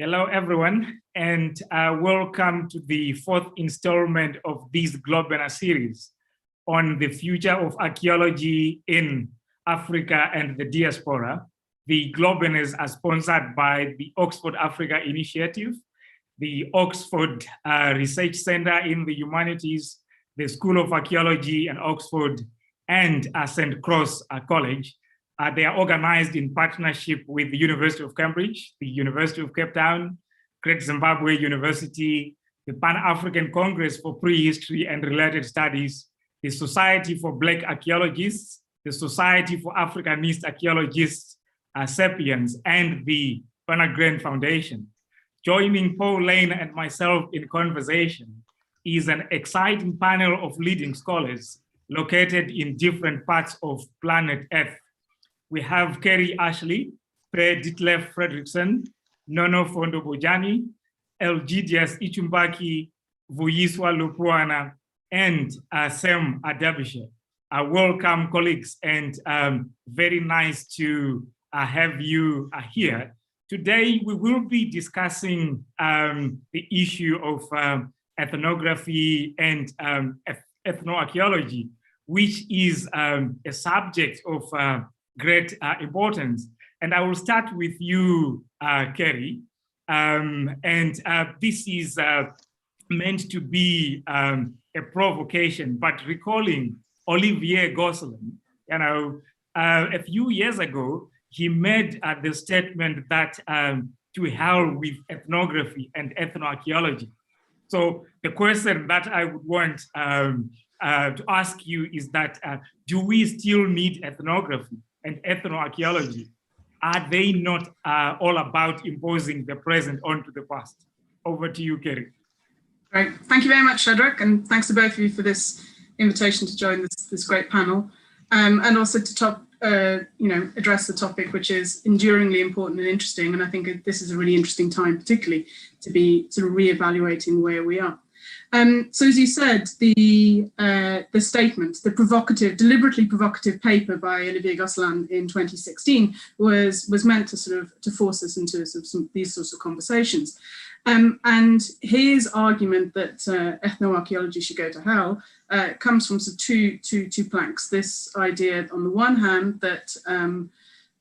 Hello, everyone, and welcome to the fourth installment of this Globinar series on the future of archaeology in Africa and the diaspora. The Globinars are sponsored by the Oxford Africa Initiative, the Oxford Research Center in the Humanities, the School of Archaeology in Oxford, and St. Cross College. They are organized in partnership with the University of Cambridge, the University of Cape Town, Great Zimbabwe University, the Pan-African Congress for Prehistory and Related Studies, the Society for Black Archaeologists, the Society for Africanist Archaeologists, Sapiens, and the Panagren Foundation. Joining Paul Lane and myself in conversation is an exciting panel of leading scholars located in different parts of planet Earth. We have Kerry Ashley, Per Ditlev Fredrickson, Nono Fondo-Bojani, Elgidius Ichumbaki, Vuyiswa Lupuana, and Sam Adabishe. Welcome, colleagues, and very nice to have you here. Today, we will be discussing the issue of ethnography and ethnoarchaeology, which is a subject of great importance. And I will start with you, Kerry. This is meant to be a provocation, but recalling Olivier Gosselin, a few years ago, he made the statement that to hell with ethnography and ethnoarchaeology. So the question that I would want to ask you is that, do we still need ethnography and ethnoarchaeology? Are they not all about imposing the present onto the past? Over to you, Kerry. Great. Thank you very much, Shadrach, and thanks to both of you for this invitation to join this great panel, and also to address the topic, which is enduringly important and interesting. And I think this is a really interesting time, particularly to be sort of re-evaluating where we are. So as you said, the statement, the deliberately provocative paper by Olivier Gosselin in 2016 was meant to sort of to force us into these sorts of conversations. And his argument that ethnoarchaeology should go to hell comes from two planks. This idea, on the one hand, that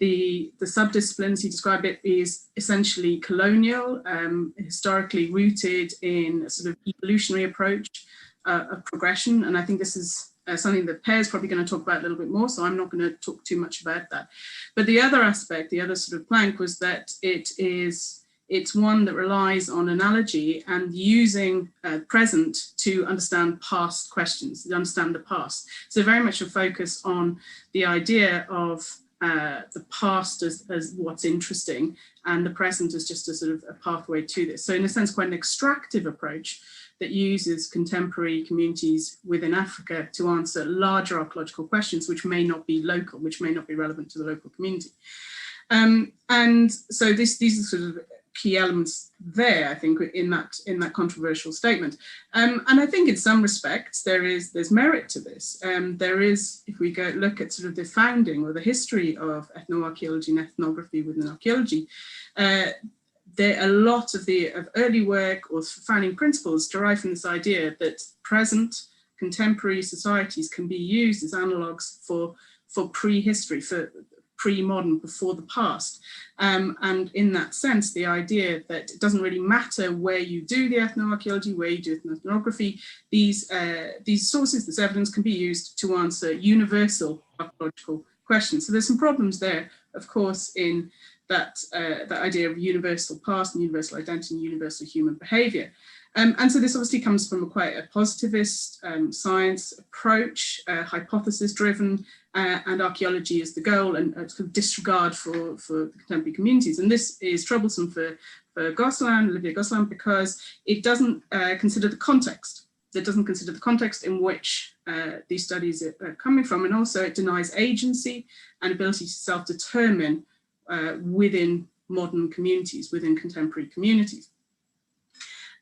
the subdisciplines, he described it, is essentially colonial, historically rooted in a sort of evolutionary approach of progression. And I think this is something that Per is probably going to talk about a little bit more, so I'm not going to talk too much about that. But the other aspect, the other sort of plank, was that it's one that relies on analogy and using present to understand past questions, to understand the past. So very much a focus on the idea of the past as what's interesting, and the present as just a sort of a pathway to this. So in a sense, quite an extractive approach that uses contemporary communities within Africa to answer larger archaeological questions, which may not be local, which may not be relevant to the local community. And so these are sort of key elements there, I think, in that controversial statement. And I think in some respects there's merit to this. There is, if we go look at sort of the founding or the history of ethnoarchaeology and ethnography within archaeology, a lot of early work or founding principles derive from this idea that present contemporary societies can be used as analogues for prehistory, for pre-modern, before the past. And in that sense, the idea that it doesn't really matter where you do the ethnoarchaeology, where you do ethnography, these sources, this evidence can be used to answer universal archaeological questions. So there's some problems there, of course, in that idea of universal past and universal identity and universal human behavior. And so this obviously comes from quite a positivist science approach, hypothesis-driven, and archaeology is the goal, and a sort of disregard for the contemporary communities. And this is troublesome for Olivier Gosselin, because it doesn't consider the context. It doesn't consider the context in which these studies are coming from, and also it denies agency and ability to self-determine within modern communities, within contemporary communities.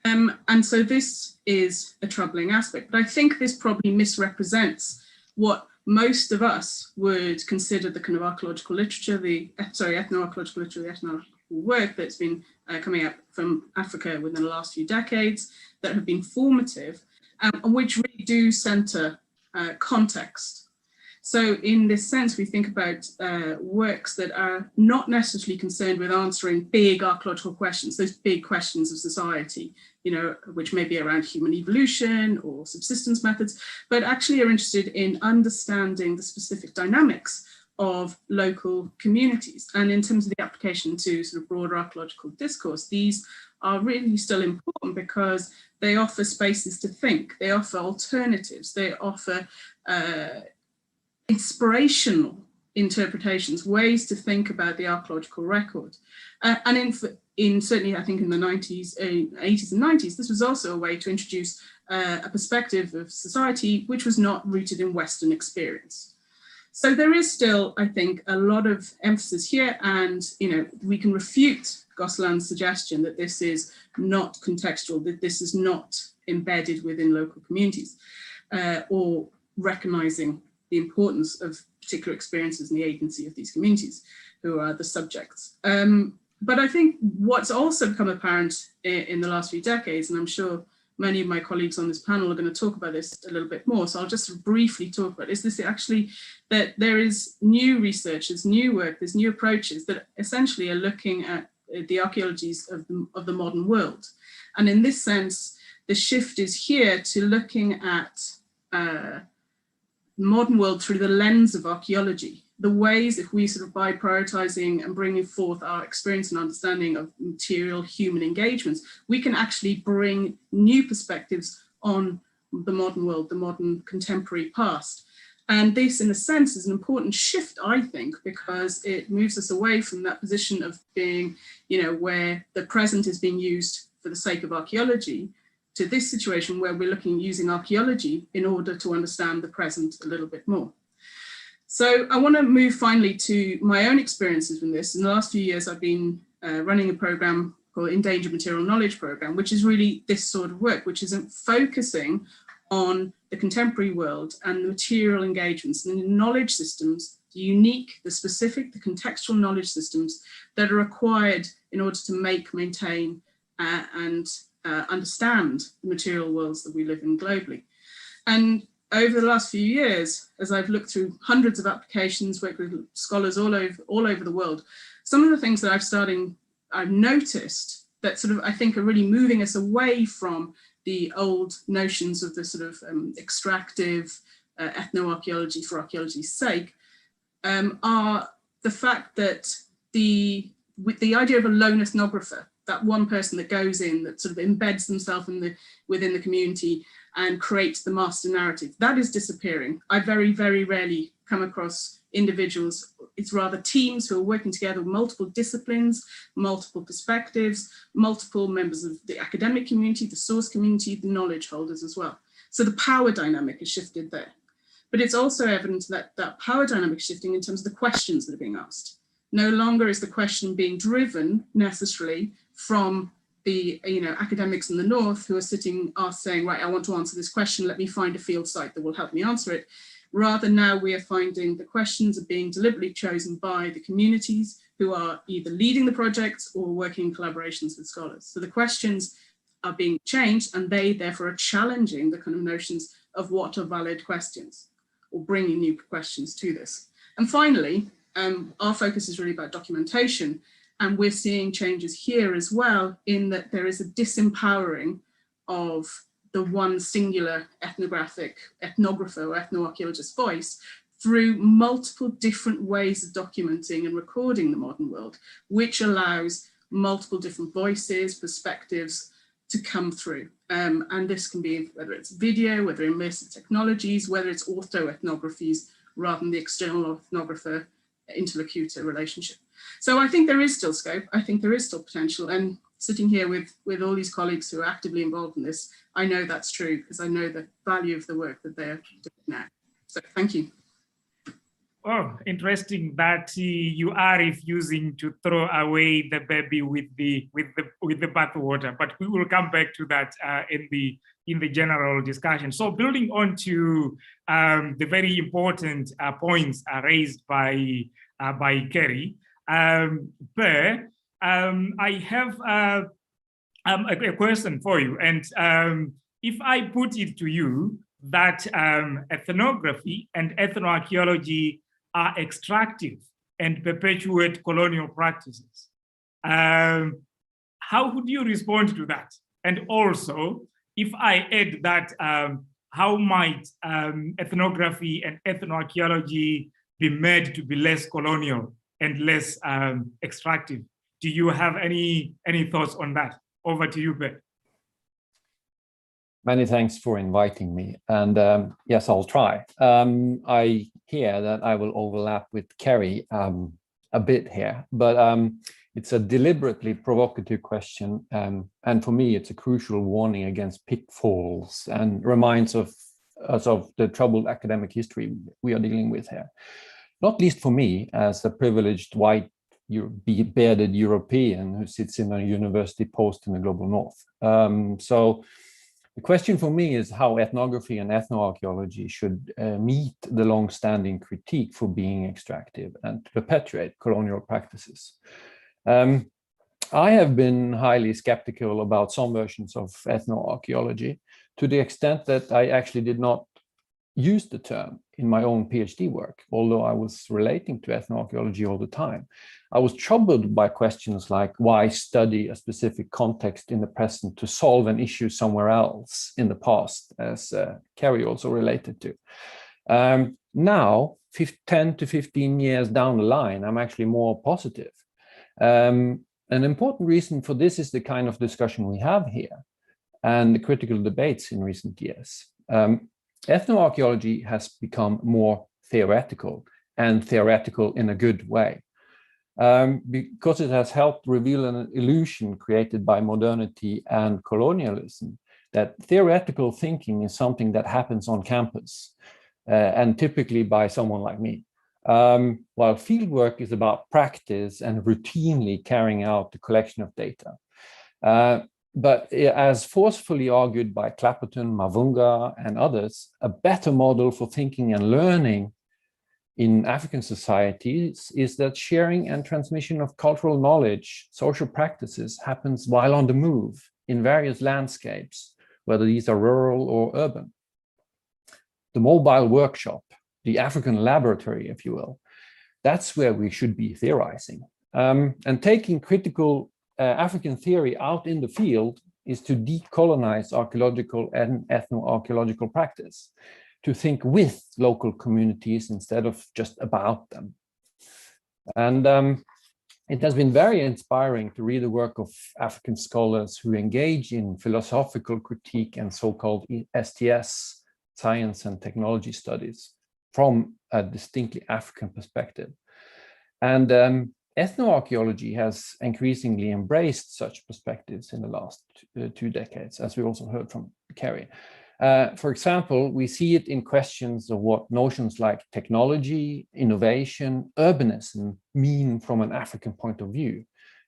And so this is a troubling aspect, but I think this probably misrepresents what most of us would consider the kind of archaeological literature, ethnoarchaeological literature, the work that's been coming up from Africa within the last few decades that have been formative and which really do center context. So in this sense, we think about works that are not necessarily concerned with answering big archaeological questions, those big questions of society, you know, which may be around human evolution or subsistence methods, but actually are interested in understanding the specific dynamics of local communities. And in terms of the application to sort of broader archaeological discourse, these are really still important because they offer spaces to think, they offer alternatives, they offer inspirational interpretations, ways to think about the archaeological record. And in certainly, I think in the 80s and 90s, this was also a way to introduce a perspective of society which was not rooted in Western experience. So there is still, I think, a lot of emphasis here, and you know, we can refute Gosselin's suggestion that this is not contextual, that this is not embedded within local communities, or recognizing the importance of particular experiences and the agency of these communities who are the subjects. But I think what's also become apparent in the last few decades, and I'm sure many of my colleagues on this panel are going to talk about this a little bit more, so I'll just briefly talk about, is this actually that there is new research, there's new work, there's new approaches that essentially are looking at the archaeologies of the modern world. And in this sense, the shift is here to looking at modern world through the lens of archaeology, the ways if we sort of by prioritizing and bringing forth our experience and understanding of material human engagements, we can actually bring new perspectives on the modern world, the modern contemporary past. And this, in a sense, is an important shift, I think, because it moves us away from that position of being, you know, where the present is being used for the sake of archaeology, to this situation where we're using archaeology in order to understand the present a little bit more. So I want to move finally to my own experiences with this. In the last few years, I've been running a program called Endangered Material Knowledge Program, which is really this sort of work, which is focusing on the contemporary world and the material engagements and the knowledge systems, the unique, the specific, the contextual knowledge systems that are required in order to make, maintain, and understand the material worlds that we live in globally. And over the last few years, as I've looked through hundreds of applications, worked with scholars all over the world, some of the things that I've noticed that sort of I think are really moving us away from the old notions of the sort of extractive ethnoarchaeology for archaeology's sake, are the fact that with the idea of a lone ethnographer, that one person that goes in, that sort of embeds themselves within the community and creates the master narrative, that is disappearing. I very, very rarely come across individuals, it's rather teams who are working together with multiple disciplines, multiple perspectives, multiple members of the academic community, the source community, the knowledge holders as well. So the power dynamic is shifted there. But it's also evident that that power dynamic is shifting in terms of the questions that are being asked. No longer is the question being driven necessarily from the academics in the north who are saying, right, I want to answer this question, let me find a field site that will help me answer it. Rather now we are finding the questions are being deliberately chosen by the communities who are either leading the projects or working in collaborations with scholars. So the questions are being changed and they therefore are challenging the kind of notions of what are valid questions or bringing new questions to this. And finally, our focus is really about documentation. And we're seeing changes here as well in that there is a disempowering of the one singular ethnographer or ethnoarchaeologist voice through multiple different ways of documenting and recording the modern world, which allows multiple different voices, perspectives to come through. And this can be whether it's video, whether immersive technologies, whether it's orthoethnographies rather than the external ethnographer interlocutor relationship. So I think there is still scope, I think there is still potential, and sitting here with all these colleagues who are actively involved in this, I know that's true because I know the value of the work that they're doing now. So thank you. Oh, interesting that you are refusing to throw away the baby with the bathwater, but we will come back to that in the general discussion. So building on to the very important points raised by Kerry, Per, I have a question for you. And if I put it to you that ethnography and ethnoarchaeology are extractive and perpetuate colonial practices, how would you respond to that? And also, if I add that, how might ethnography and ethnoarchaeology be made to be less colonial and less extractive? Do you have any thoughts on that? Over to you, Ben. Many thanks for inviting me. And yes, I'll try. I hear that I will overlap with Kerry a bit here, but it's a deliberately provocative question. And for me, it's a crucial warning against pitfalls and reminds us of the troubled academic history we are dealing with here. Not least for me as a privileged white bearded European who sits in a university post in the global north. So the question for me is how ethnography and ethnoarchaeology should meet the long-standing critique for being extractive and perpetuate colonial practices. I have been highly skeptical about some versions of ethnoarchaeology to the extent that I actually did not use the term in my own PhD work, although I was relating to ethnoarchaeology all the time. I was troubled by questions like why study a specific context in the present to solve an issue somewhere else in the past, as Kerry also related to. Now, 10 to 15 years down the line, I'm actually more positive. An important reason for this is the kind of discussion we have here and the critical debates in recent years. Ethnoarchaeology has become more theoretical, and theoretical in a good way, because it has helped reveal an illusion created by modernity and colonialism that theoretical thinking is something that happens on campus and typically by someone like me, while fieldwork is about practice and routinely carrying out the collection of data. But as forcefully argued by Clapperton, Mavunga, and others, a better model for thinking and learning in African societies is that sharing and transmission of cultural knowledge, social practices happens while on the move in various landscapes, whether these are rural or urban. The mobile workshop, the African laboratory, if you will, that's where we should be theorizing. And taking critical African theory out in the field is to decolonize archaeological and ethnoarchaeological practice, to think with local communities instead of just about them. And it has been very inspiring to read the work of African scholars who engage in philosophical critique and so-called STS, science and technology studies, from a distinctly African perspective. And ethnoarchaeology has increasingly embraced such perspectives in the last 2 decades, as we also heard from Kerry. For example, we see it in questions of what notions like technology, innovation, urbanism mean from an African point of view.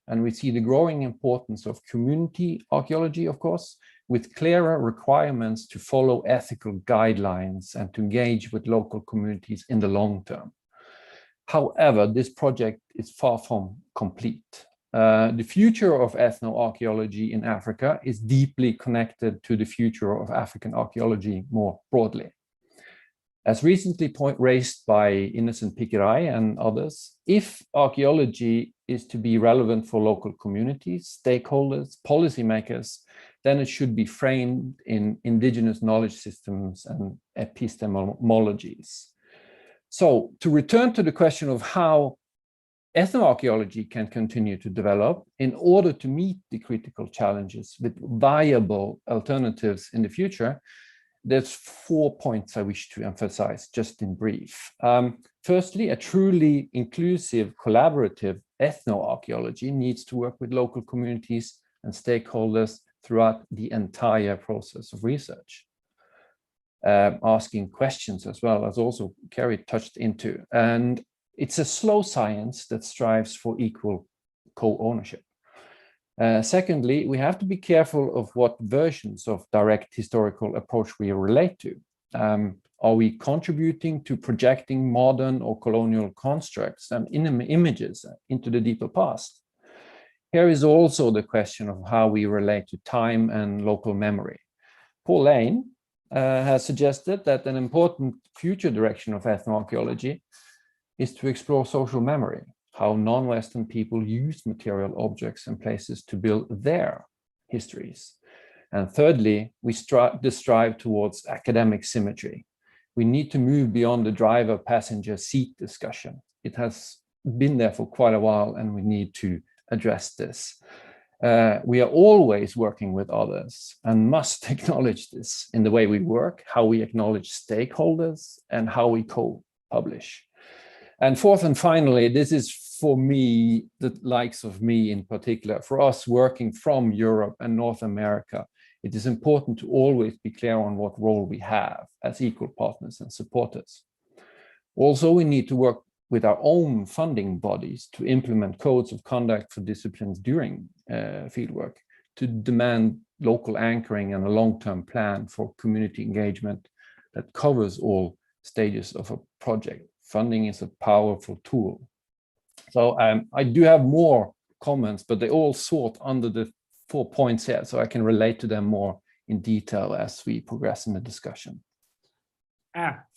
And we see the growing importance of community archaeology, of course, with clearer requirements to follow ethical guidelines and to engage with local communities in the long term. However, this project is far from complete. The future of ethnoarchaeology in Africa is deeply connected to the future of African archaeology more broadly. As recently raised by Innocent Pikirai and others, if archaeology is to be relevant for local communities, stakeholders, policymakers, then it should be framed in indigenous knowledge systems and epistemologies. So to return to the question of how ethnoarchaeology can continue to develop in order to meet the critical challenges with viable alternatives in the future, there's 4 points I wish to emphasize just in brief. Firstly, a truly inclusive, collaborative ethnoarchaeology needs to work with local communities and stakeholders throughout the entire process of research. Asking questions as well, as also Kerry touched into. And it's a slow science that strives for equal co-ownership. Secondly, we have to be careful of what versions of direct historical approach we relate to. Are we contributing to projecting modern or colonial constructs and images into the deeper past? Here is also the question of how we relate to time and local memory. Paul Lane has suggested that an important future direction of ethnoarchaeology is to explore social memory, how non-Western people use material objects and places to build their histories. And thirdly, we strive towards academic symmetry. We need to move beyond the driver-passenger seat discussion. It has been there for quite a while, and we need to address this. We are always working with others and must acknowledge this in the way we work, how we acknowledge stakeholders, and how we co-publish. And fourth and finally, this is for me, the likes of me in particular, for us working from Europe and North America, it is important to always be clear on what role we have as equal partners and supporters. Also, we need to work with our own funding bodies to implement codes of conduct for disciplines during fieldwork, to demand local anchoring and a long-term plan for community engagement that covers all stages of a project. Funding is a powerful tool. So I do have more comments, but they all sort under the 4 points here, so I can relate to them more in detail as we progress in the discussion.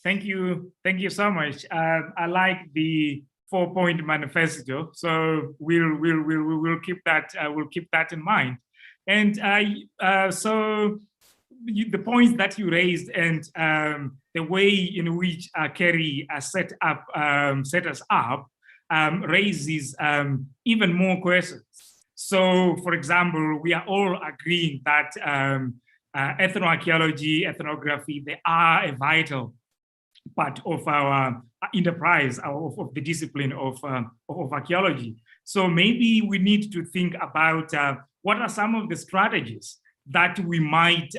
Thank you so much. I like the 4-point manifesto, so we'll keep that in mind. And so the points that you raised and the way in which Kerry set us up raises even more questions. So, for example, we are all agreeing that ethnoarchaeology, ethnography, they are a vital part of our enterprise, of the discipline of archaeology. So maybe we need to think about what are some of the strategies that we might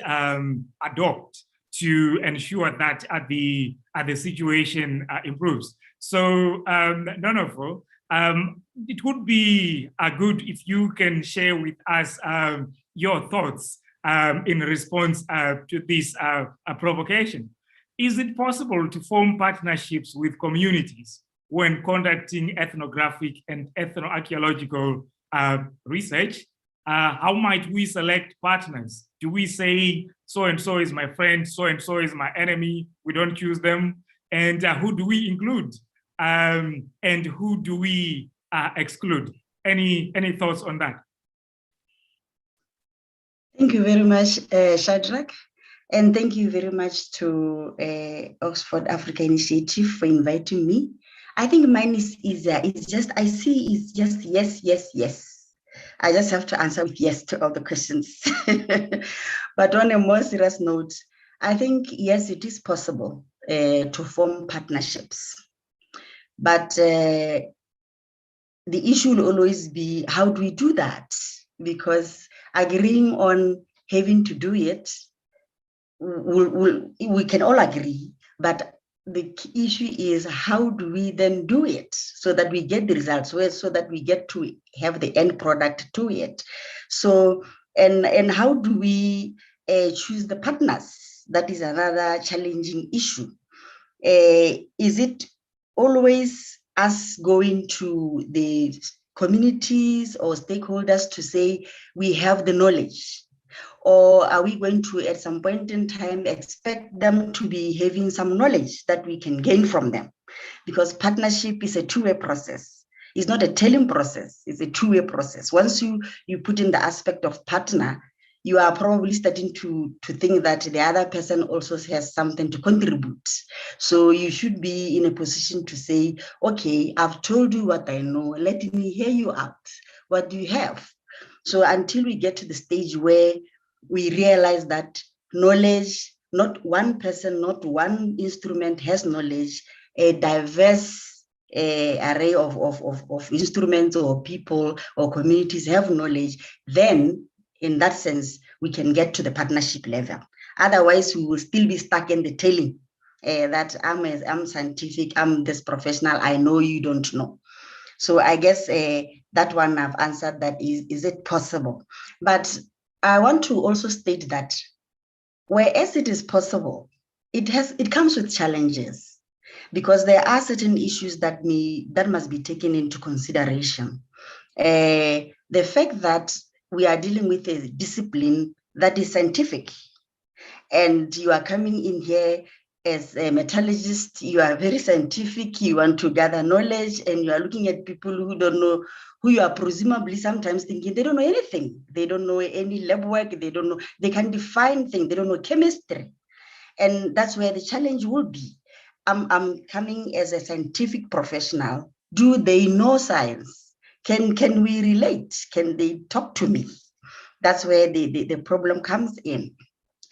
adopt to ensure that the situation improves. So, Nonofo, it would be good if you can share with us your thoughts in response to this provocation. Is it possible to form partnerships with communities when conducting ethnographic and ethnoarchaeological research? How might we select partners? Do we say so-and-so is my friend, so-and-so is my enemy, we don't choose them? And who do we include? And who do we exclude? Any thoughts on that? Thank you very much, Shadrach. And thank you very much to Oxford Africa Initiative for inviting me. I think mine is easier. It's just, I see it's just yes, yes, yes. I just have to answer with yes to all the questions. But on a more serious note, I think, yes, it is possible to form partnerships. But the issue will always be, how do we do that? Because agreeing on having to do it, we can all agree, but the issue is how do we then do it so that we get the results, so that we get to have the end product to it. So, and how do we choose the partners? That is another challenging issue. Is it always us going to the communities or stakeholders to say we have the knowledge? Or are we going to, at some point in time, expect them to be having some knowledge that we can gain from them? Because partnership is a two-way process. It's not a telling process, it's a two-way process. Once you put in the aspect of partner, you are probably starting to think that the other person also has something to contribute. So you should be in a position to say, okay, I've told you what I know, let me hear you out. What do you have? So until we get to the stage where we realize that knowledge, not one person, not one instrument has knowledge, a diverse array of instruments or people or communities have knowledge, then in that sense, we can get to the partnership level. Otherwise, we will still be stuck in the telling that I'm scientific, I'm this professional, I know you don't know. So I guess that one I've answered, that is it possible? But I want to also state that whereas it is possible, it comes with challenges, because there are certain issues that must be taken into consideration. The the fact that we are dealing with a discipline that is scientific, and you are coming in here as a metallurgist, you are very scientific, you want to gather knowledge, and you are looking at people who don't know, who you are presumably sometimes thinking they don't know anything. They don't know any lab work, they don't know, they can define things, they don't know chemistry. And that's where the challenge will be. I'm coming as a scientific professional. Do they know science? Can we relate? Can they talk to me? That's where the problem comes in.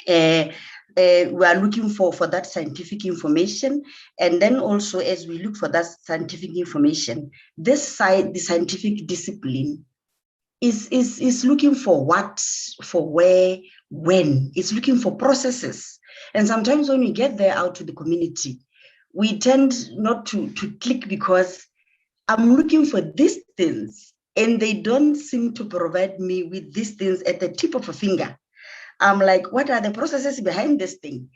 We are looking for that scientific information. And then also, as we look for that scientific information, the scientific discipline is looking for what, for where, when. It's looking for processes. And sometimes when we get there out to the community, we tend not to click, because I'm looking for these things and they don't seem to provide me with these things at the tip of a finger. I'm like, what are the processes behind this thing?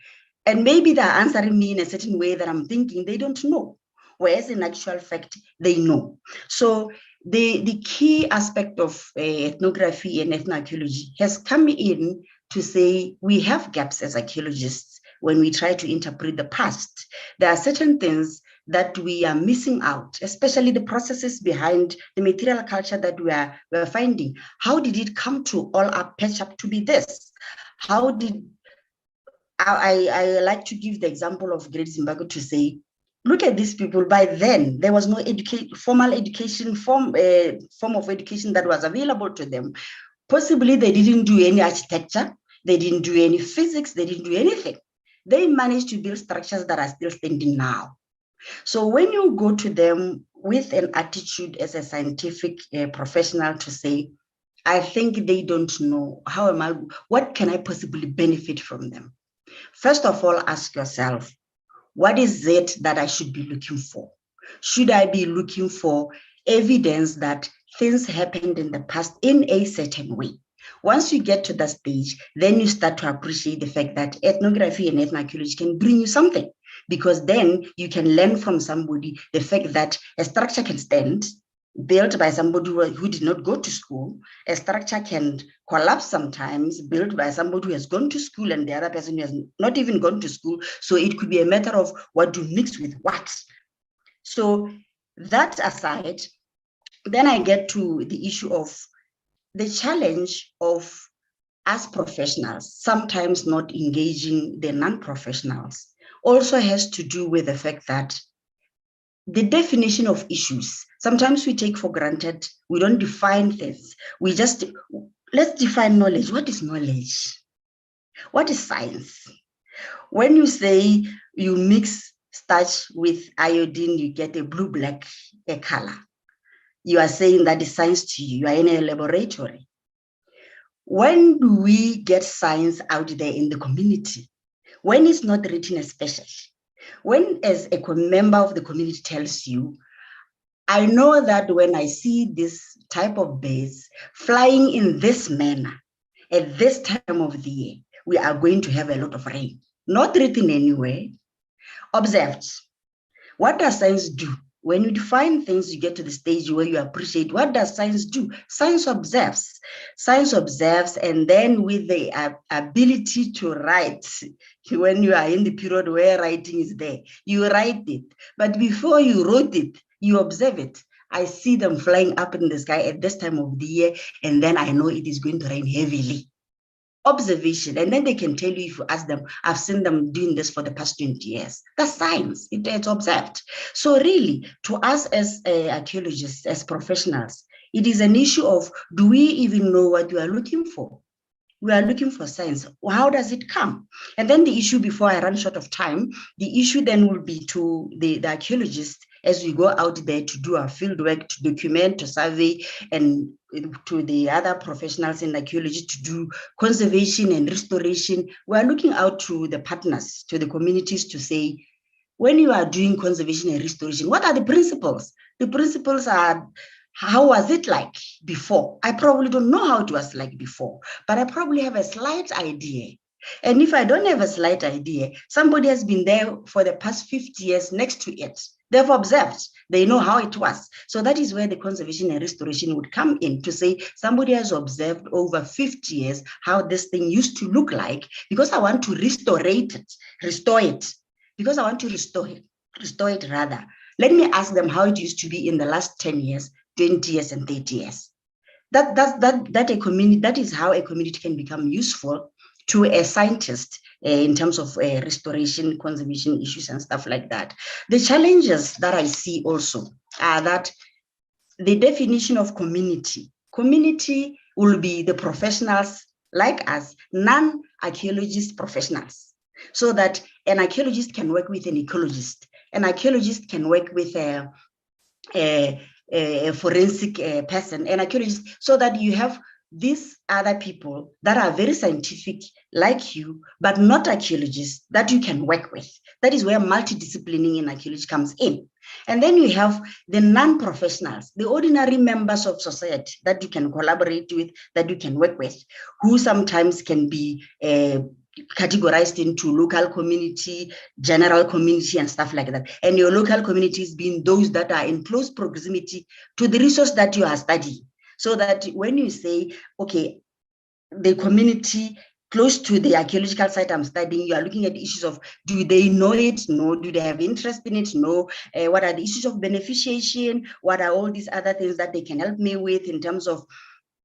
And maybe they're answering me in a certain way that I'm thinking they don't know, whereas in actual fact, they know. So the key aspect of ethnography and ethnoarchaeology has come in to say we have gaps as archaeologists when we try to interpret the past. There are certain things that we are missing out, especially the processes behind the material culture that we're finding. How did it come to all up, patch up to be this? How did, I like to give the example of Great Zimbabwe to say, look at these people. By then, there was no formal education, form of education that was available to them. Possibly they didn't do any architecture, they didn't do any physics, they didn't do anything. They managed to build structures that are still standing now. So when you go to them with an attitude as a scientific professional to say, I think they don't know, what can I possibly benefit from them? First of all, ask yourself, what is it that I should be looking for? Should I be looking for evidence that things happened in the past in a certain way? Once you get to that stage, then you start to appreciate the fact that ethnography and ethnoarchaeology can bring you something, because then you can learn from somebody the fact that a structure can stand, built by somebody who did not go to school. A structure can collapse sometimes, built by somebody who has gone to school and the other person who has not even gone to school. So it could be a matter of what to mix with what. So that aside, then I get to the issue of the challenge of us professionals sometimes not engaging the non-professionals also has to do with the fact that the definition of issues, sometimes we take for granted, we don't define things. Let's define knowledge. What is knowledge? What is science? When you say you mix starch with iodine, you get a blue-black color. You are saying that is science to you. You are in a laboratory. When do we get science out there in the community? When it's not written especially. When, as a member of the community tells you, I know that when I see this type of birds flying in this manner at this time of the year, we are going to have a lot of rain. Not written anywhere, observed. What does science do? When you define things, you get to the stage where you appreciate what does science do? Science observes. Science observes, and then with the ability to write, when you are in the period where writing is there, you write it. But before you wrote it, you observe it. I see them flying up in the sky at this time of the year, and then I know it is going to rain heavily. Observation, and then they can tell you if you ask them, I've seen them doing this for the past 20 years. That's science, it's observed. So really, to us as archaeologists, as professionals, it is an issue of, do we even know what we are looking for? We are looking for science. How does it come? And then the issue, before I run short of time, the issue then will be to the archaeologists as we go out there to do our field work, to document, to survey, and to the other professionals in archaeology to do conservation and restoration. We are looking out to the partners, to the communities to say, when you are doing conservation and restoration, what are the principles? The principles are, how was it like before? I probably don't know how it was like before, but I probably have a slight idea. And if I don't have a slight idea, somebody has been there for the past 50 years next to it. They've observed, they know how it was. So that is where the conservation and restoration would come in, to say somebody has observed over 50 years how this thing used to look like, because I want to restore it, because I want to restore it rather. Let me ask them how it used to be in the last 10 years, 20 years, and 30 years. That is how a community can become useful to a scientist in terms of restoration, conservation issues and stuff like that. The challenges that I see also are that the definition of community will be the professionals like us, non-archaeologist professionals, so that an archaeologist can work with an ecologist, an archaeologist can work with a forensic person, an archaeologist, so that you have these other people that are very scientific like you, but not archaeologists, that you can work with. That is where multidisciplining in archaeology comes in. And then you have the non-professionals, the ordinary members of society that you can collaborate with, that you can work with, who sometimes can be categorized into local community, general community, and stuff like that. And your local communities being those that are in close proximity to the resource that you are studying. So that when you say, okay, the community close to the archaeological site I'm studying, you are looking at issues of, do they know it? No. Do they have interest in it? No. What are the issues of beneficiation? What are all these other things that they can help me with in terms of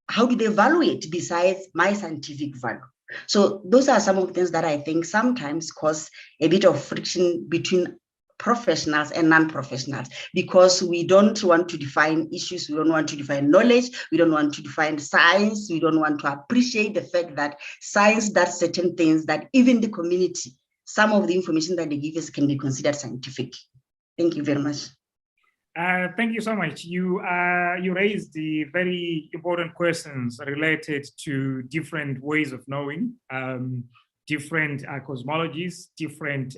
how do they evaluate besides my scientific value? So those are some of the things that I think sometimes cause a bit of friction between professionals and non-professionals, because we don't want to define issues, we don't want to define knowledge, we don't want to define science, we don't want to appreciate the fact that science does certain things that even the community, some of the information that they give us can be considered scientific. Thank you very much. Thank you so much. You raised the very important questions related to different ways of knowing, different cosmologies, different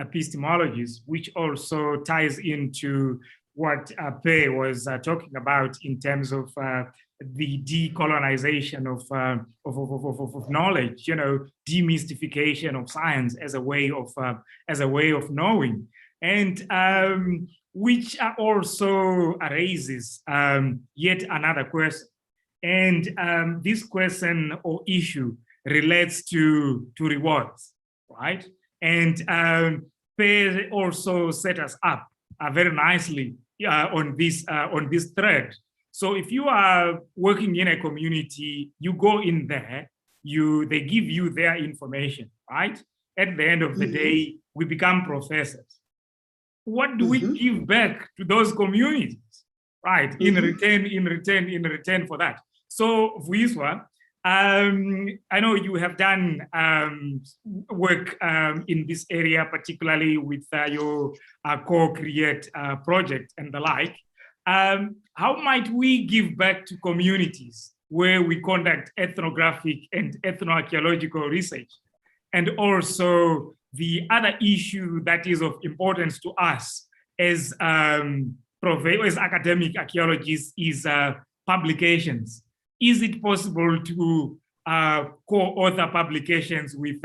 epistemologies, which also ties into what Pe was talking about in terms of the decolonization of knowledge, demystification of science as a way of knowing, and which also raises yet another question. And this question or issue relates to rewards, right? And Pe also set us up very nicely on this thread. So if you are working in a community, you go in there, they give you their information, right? At the end of the day, we become professors. What do we give back to those communities, right? In return for that. So Vuiswa, I know you have done work in this area, particularly with your co-create project and the like. How might we give back to communities where we conduct ethnographic and ethnoarchaeological research? And also the other issue that is of importance to us as academic archaeologists is publications. Is it possible to co-author publications with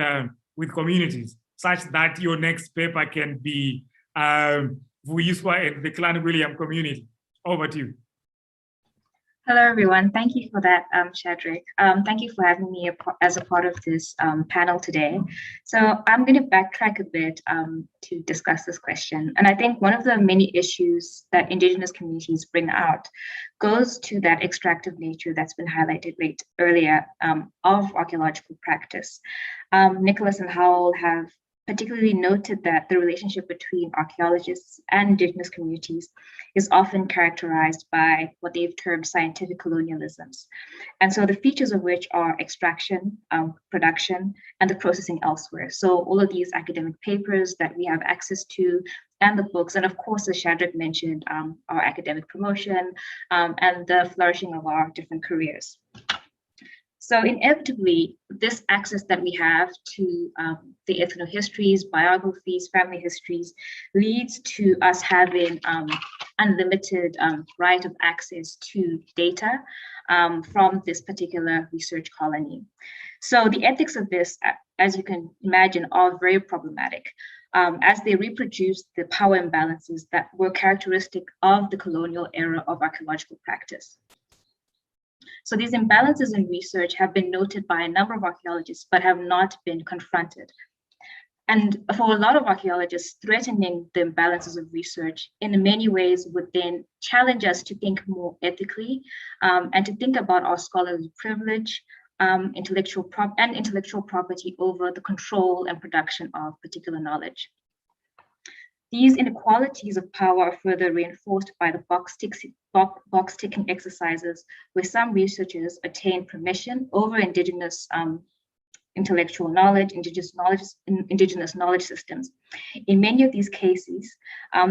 communities such that your next paper can be Vuiswa and the Clan William community? Over to you. Hello, everyone. Thank you for that, Shadrach. Thank you for having me as a part of this panel today. So I'm going to backtrack a bit to discuss this question. And I think one of the many issues that Indigenous communities bring out goes to that extractive nature that's been highlighted earlier of archaeological practice. Nicholas and Howell have particularly noted that the relationship between archaeologists and Indigenous communities is often characterized by what they've termed scientific colonialisms. And so the features of which are extraction, production, and the processing elsewhere. So all of these academic papers that we have access to, and the books, and of course, as Shadrach mentioned, our academic promotion and the flourishing of our different careers. So inevitably, this access that we have to the ethnohistories, biographies, family histories, leads to us having unlimited right of access to data from this particular research colony. So the ethics of this, as you can imagine, are very problematic. as they reproduced the power imbalances that were characteristic of the colonial era of archaeological practice. So these imbalances in research have been noted by a number of archaeologists, but have not been confronted. And for a lot of archaeologists, threatening the imbalances of research in many ways would then challenge us to think more ethically and to think about our scholarly privilege, intellectual property over the control and production of particular knowledge. These inequalities of power are further reinforced by the box-ticking exercises where some researchers attain permission over indigenous intellectual knowledge, indigenous knowledge systems. In many of these cases,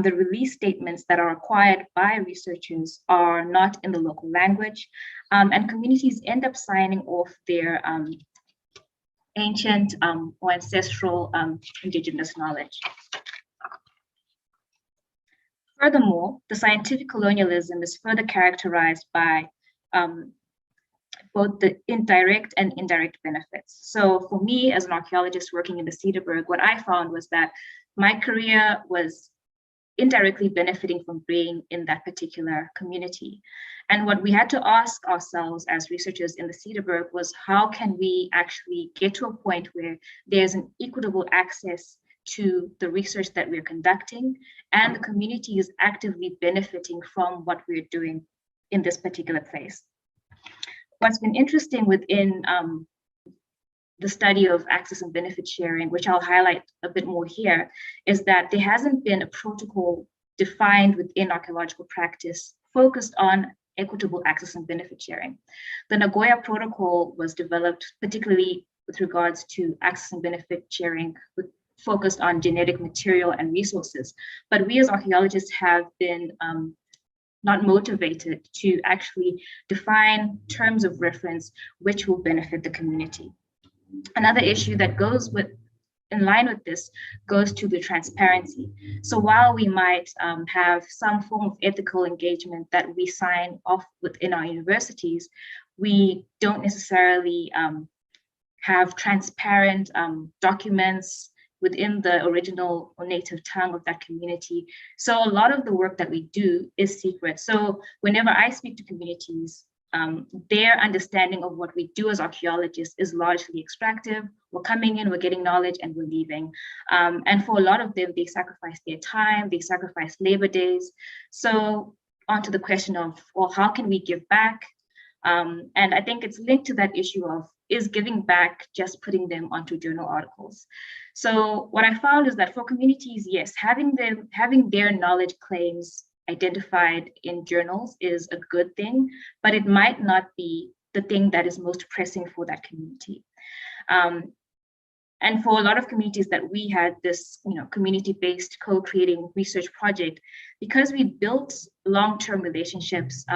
the release statements that are acquired by researchers are not in the local language, and communities end up signing off their ancient or ancestral indigenous knowledge. Furthermore, the scientific colonialism is further characterized by both the indirect and indirect benefits. So for me, as an archaeologist working in the Cederberg, what I found was that my career was indirectly benefiting from being in that particular community. And what we had to ask ourselves as researchers in the Cederberg was, how can we actually get to a point where there's an equitable access to the research that we're conducting, and the community is actively benefiting from what we're doing in this particular place. What's been interesting within the study of access and benefit sharing, which I'll highlight a bit more here, is that there hasn't been a protocol defined within archaeological practice focused on equitable access and benefit sharing. The Nagoya Protocol was developed particularly with regards to access and benefit sharing, focused on genetic material and resources. But we as archaeologists have been not motivated to actually define terms of reference which will benefit the community. Another issue that goes in line with this goes to the transparency. So while we might have some form of ethical engagement that we sign off within our universities, we don't necessarily have transparent documents within the original or native tongue of that community. So a lot of the work that we do is secret. So whenever I speak to communities, their understanding of what we do as archaeologists is largely extractive. We're coming in, we're getting knowledge, and we're leaving. And for a lot of them, they sacrifice their time, they sacrifice labor days. So onto the question of, well, how can we give back? And I think it's linked to that issue of, is giving back just putting them onto journal articles? So what I found is that for communities, yes, having their knowledge claims identified in journals is a good thing, but it might not be the thing that is most pressing for that community. And for a lot of communities that we had this, community-based co-creating research project, because we built long-term relationships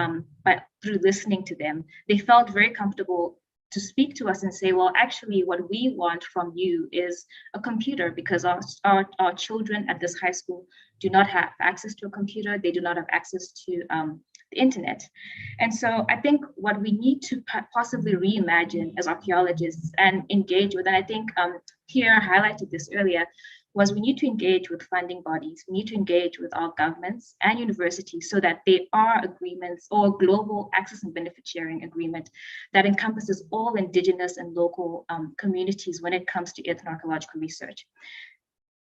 through listening to them, they felt very comfortable to speak to us and say, well, actually, what we want from you is a computer, because our children at this high school do not have access to a computer. They do not have access to the internet. And so I think what we need to possibly reimagine as archaeologists and engage with, and I think Pierre highlighted this earlier, was we need to engage with funding bodies. We need to engage with our governments and universities so that there are agreements or a global access and benefit sharing agreement that encompasses all indigenous and local communities when it comes to ethnoarchaeological research.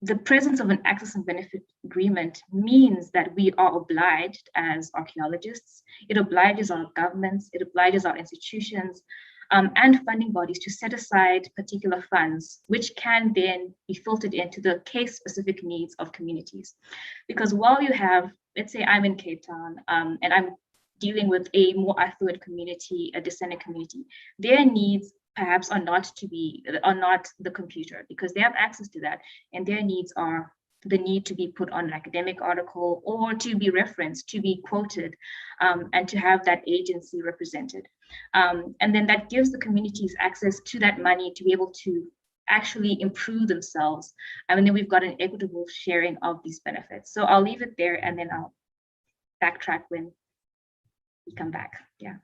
The presence of an access and benefit agreement means that we are obliged as archaeologists. It obliges our governments, it obliges our institutions, and funding bodies to set aside particular funds, which can then be filtered into the case-specific needs of communities. Because while you have, let's say I'm in Cape Town, and I'm dealing with a more affluent community, a descendant community, their needs perhaps are not the computer, because they have access to that, and their needs are the need to be put on an academic article or to be referenced, to be quoted, and to have that agency represented. And then that gives the communities access to that money to be able to actually improve themselves. And then we've got an equitable sharing of these benefits. So I'll leave it there, and then I'll backtrack when we come back. Yeah.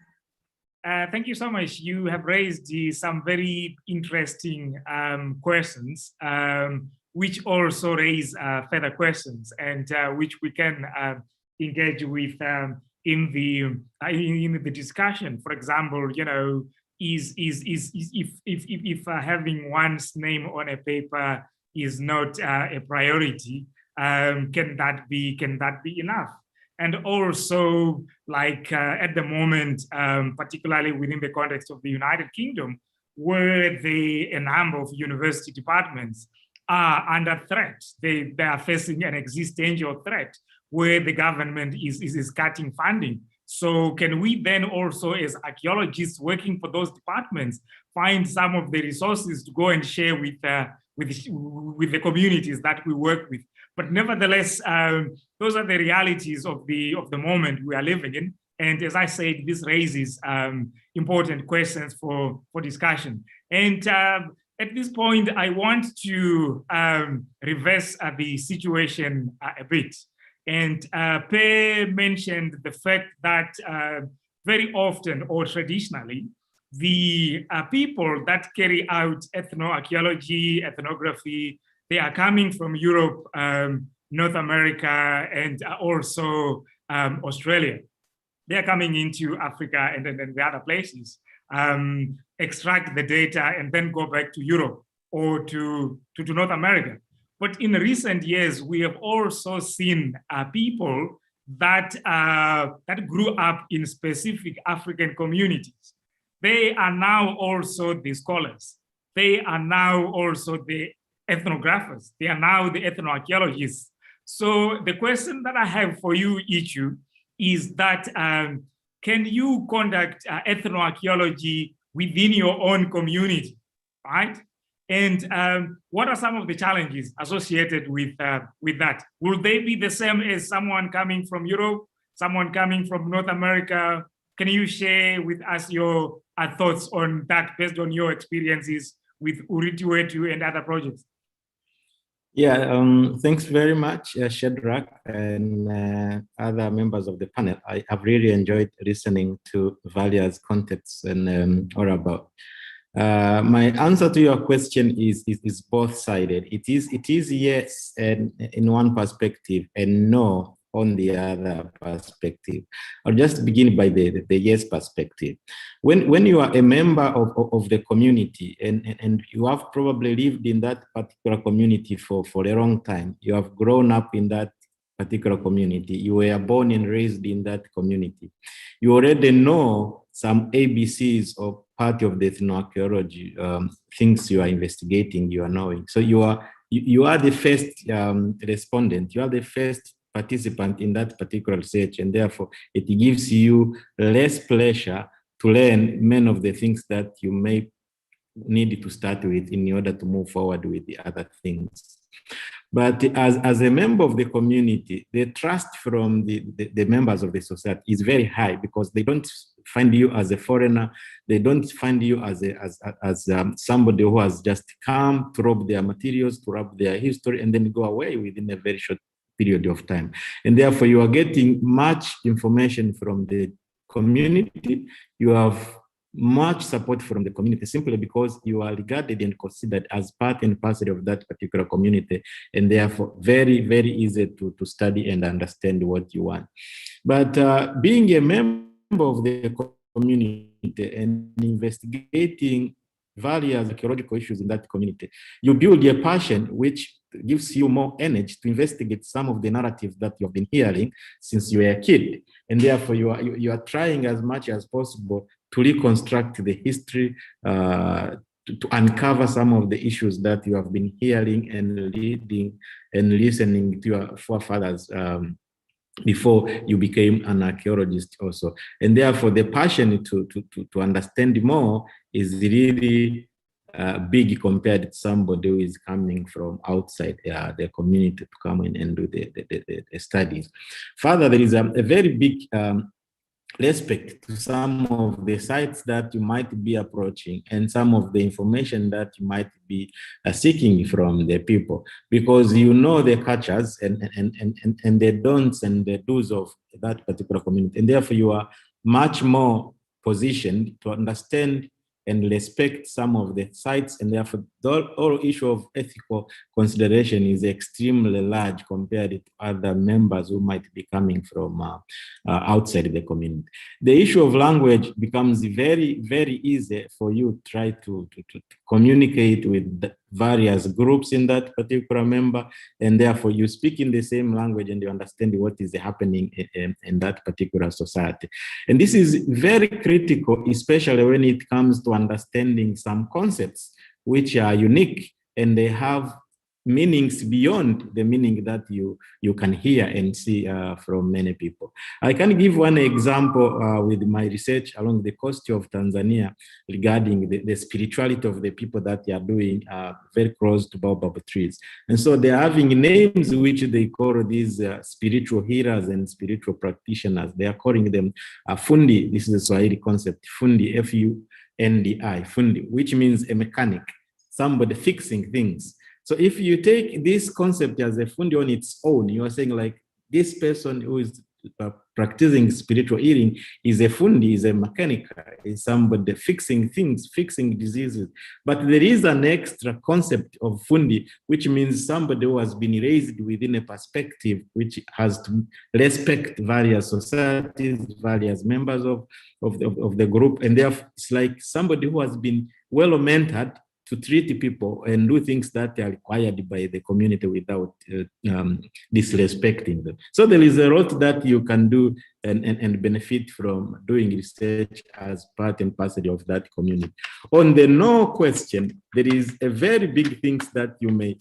Thank you so much. You have raised some very interesting questions, which also raise further questions, and which we can engage with in the discussion. For example, you know, if having one's name on a paper is not a priority, can that be enough? And also, like at the moment, particularly within the context of the United Kingdom, where a number of university departments are under threat, they are facing an existential threat where the government is cutting funding. So can we then also, as archaeologists working for those departments, find some of the resources to go and share with the communities that we work with? But nevertheless, those are the realities of the moment we are living in. And as I said, this raises important questions for discussion. And at this point, I want to reverse the situation a bit. And Pe mentioned the fact that very often or traditionally, the people that carry out ethnoarchaeology, ethnography, they are coming from Europe, North America, and also Australia. They are coming into Africa and then the other places, extract the data and then go back to Europe or to North America. But in recent years, we have also seen people that grew up in specific African communities. They are now also the scholars. They are now also the ethnographers. They are now the ethnoarchaeologists. So the question that I have for you, Ichu, is that can you conduct ethnoarchaeology within your own community, right? And what are some of the challenges associated with that? Will they be the same as someone coming from Europe, someone coming from North America? Can you share with us your thoughts on that based on your experiences with Urituetu and other projects? Yeah, thanks very much, Shadrach and other members of the panel. I have really enjoyed listening to various contexts and all about. My answer to your question is both-sided. It is yes, and in one perspective, and no on the other perspective. I'll just begin by the yes perspective. When you are a member of the community and you have probably lived in that particular community for a long time, you have grown up in that particular community, you were born and raised in that community, you already know some ABCs or part of the ethnoarchaeology things you are investigating, you are knowing. So you are the first respondent, you are the first participant in that particular research, and therefore it gives you less pleasure to learn many of the things that you may need to start with in order to move forward with the other things. But as a member of the community, the trust from the members of the society is very high because they don't find you as a foreigner. They don't find you as somebody who has just come to rob their materials, to rob their history, and then go away within a very short period of time. And therefore, you are getting much information from the community. You have much support from the community simply because you are regarded and considered as part and parcel of that particular community, and therefore very, very easy to study and understand what you want. But being a member of the community and investigating various archaeological issues in that community, you build a passion which gives you more energy to investigate some of the narratives that you've been hearing since you were a kid. And therefore you are trying as much as possible to reconstruct the history, to uncover some of the issues that you have been hearing and reading and listening to your forefathers before you became an archaeologist also. And therefore the passion to understand more is really big compared to somebody who is coming from outside the community to come in and do the studies. Further, there is a very big respect to some of the sites that you might be approaching and some of the information that you might be seeking from the people, because you know the cultures and the don'ts and the do's of that particular community, and therefore you are much more positioned to understand and respect some of the sites, and therefore the whole issue of ethical consideration is extremely large compared to other members who might be coming from outside the community. The issue of language becomes very, very easy for you to try to communicate with the various groups in that particular member, and therefore you speak in the same language and you understand what is happening in that particular society. And this is very critical, especially when it comes to understanding some concepts which are unique and they have meanings beyond the meaning that you can hear and see from many people. I can give one example with my research along the coast of Tanzania regarding the spirituality of the people that they are doing very close to baobab trees. And so they're having names which they call these spiritual healers and spiritual practitioners. They are calling them fundi. This is a Swahili concept, fundi, F-U-N-D-I, fundi, which means a mechanic, somebody fixing things. So if you take this concept as a fundi on its own, you are saying like this person who is practicing spiritual healing is a fundi, is a mechanic, is somebody fixing things, fixing diseases. But there is an extra concept of fundi, which means somebody who has been raised within a perspective which has to respect various societies, various members of the group. And therefore, it's like somebody who has been well mentored to treat people and do things that are required by the community without disrespecting them. So there is a lot that you can do and benefit from doing research as part and parcel of that community. On the no question, there is a very big things that you may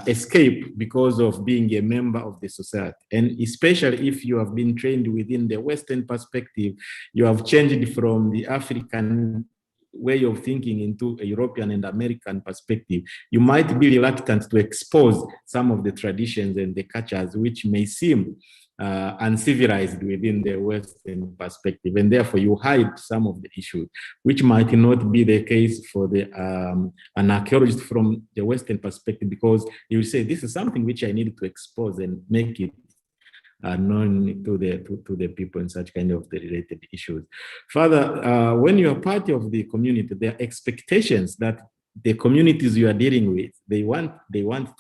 escape because of being a member of the society. And especially if you have been trained within the Western perspective, you have changed from the African way of thinking into a European and American perspective, you might be reluctant to expose some of the traditions and the cultures which may seem uncivilized within the Western perspective, and therefore you hide some of the issues, which might not be the case for the an archaeologist from the Western perspective, because you say this is something which I need to expose and make it known to the people in such kind of the related issues. Further, when you are part of the community, there are expectations that the communities you are dealing with, they want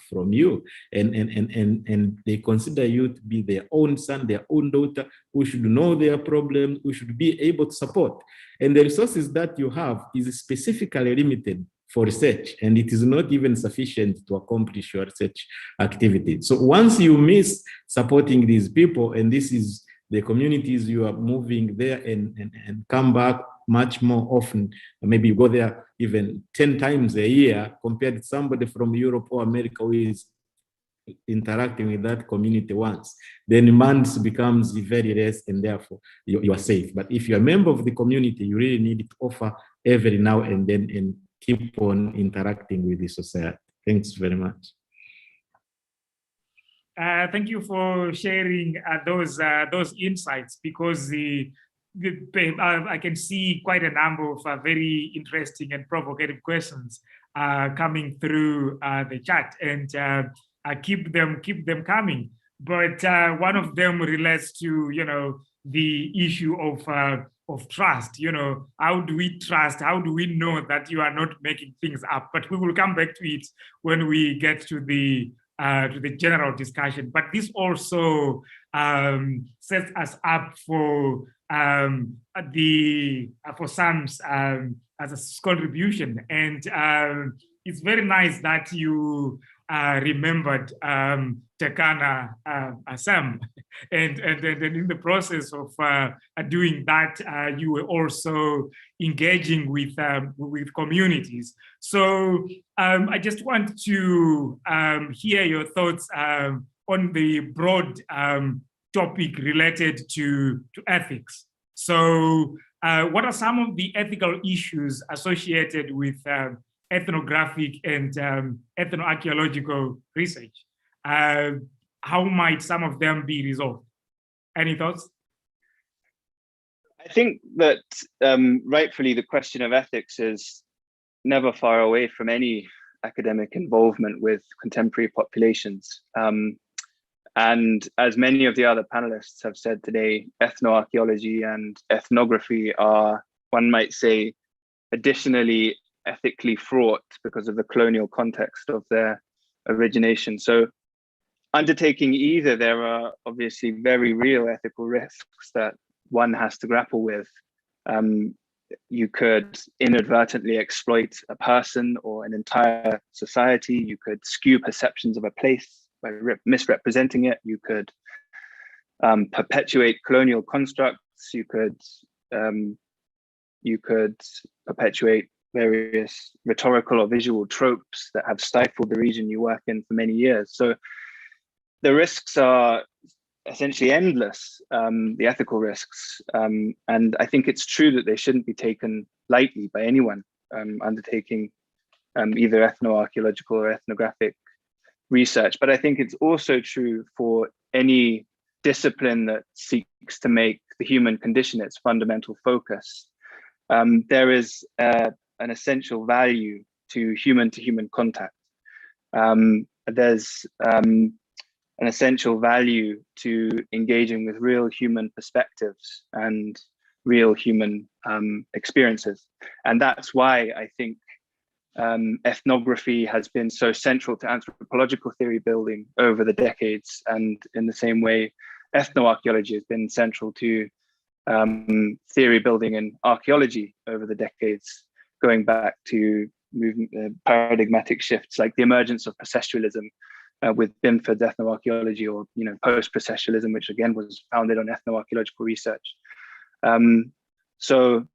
from you, and they consider you to be their own son, their own daughter, who should know their problems, who should be able to support. And the resources that you have is specifically limited for research, and it is not even sufficient to accomplish your research activity. So once you miss supporting these people, and this is the communities you are moving there and come back much more often, maybe you go there even 10 times a year, compared to somebody from Europe or America who is interacting with that community once, then demands becomes very less, and therefore you are safe. But if you're a member of the community, you really need to offer every now and then and keep on interacting with the society. Thanks very much. Thank you for sharing those insights, because I can see quite a number of very interesting and provocative questions coming through the chat, and keep them coming. But one of them relates to the issue of trust. How do we trust? How do we know that you are not making things up? But we will come back to it when we get to the general discussion. But this also sets us up for Sam's as a contribution, and it's very nice that you remembered Tekana Sam, and in the process of doing that, you were also engaging with communities. So I just want to hear your thoughts on the broad topic related to ethics. So what are some of the ethical issues associated with ethnographic and ethnoarchaeological research? How might some of them be resolved? Any thoughts? I think that rightfully the question of ethics is never far away from any academic involvement with contemporary populations. And as many of the other panelists have said today, ethnoarchaeology and ethnography are one might say, additionally ethically fraught because of the colonial context of their origination. So undertaking either, there are obviously very real ethical risks that one has to grapple with. You could inadvertently exploit a person or an entire society. You could skew perceptions of a place by misrepresenting it. You could perpetuate colonial constructs. You could perpetuate various rhetorical or visual tropes that have stifled the region you work in for many years. So the risks are essentially endless, the ethical risks. And I think it's true that they shouldn't be taken lightly by anyone undertaking either ethnoarchaeological or ethnographic research. But I think it's also true for any discipline that seeks to make the human condition its fundamental focus. There is an essential value to human contact. There's an essential value to engaging with real human perspectives and real human experiences. And that's why I think ethnography has been so central to anthropological theory building over the decades. And in the same way, ethnoarchaeology has been central to theory building in archaeology over the decades, going back to paradigmatic shifts like the emergence of processualism with Binford's ethnoarchaeology, or post-processualism, which again was founded on ethnoarchaeological research. So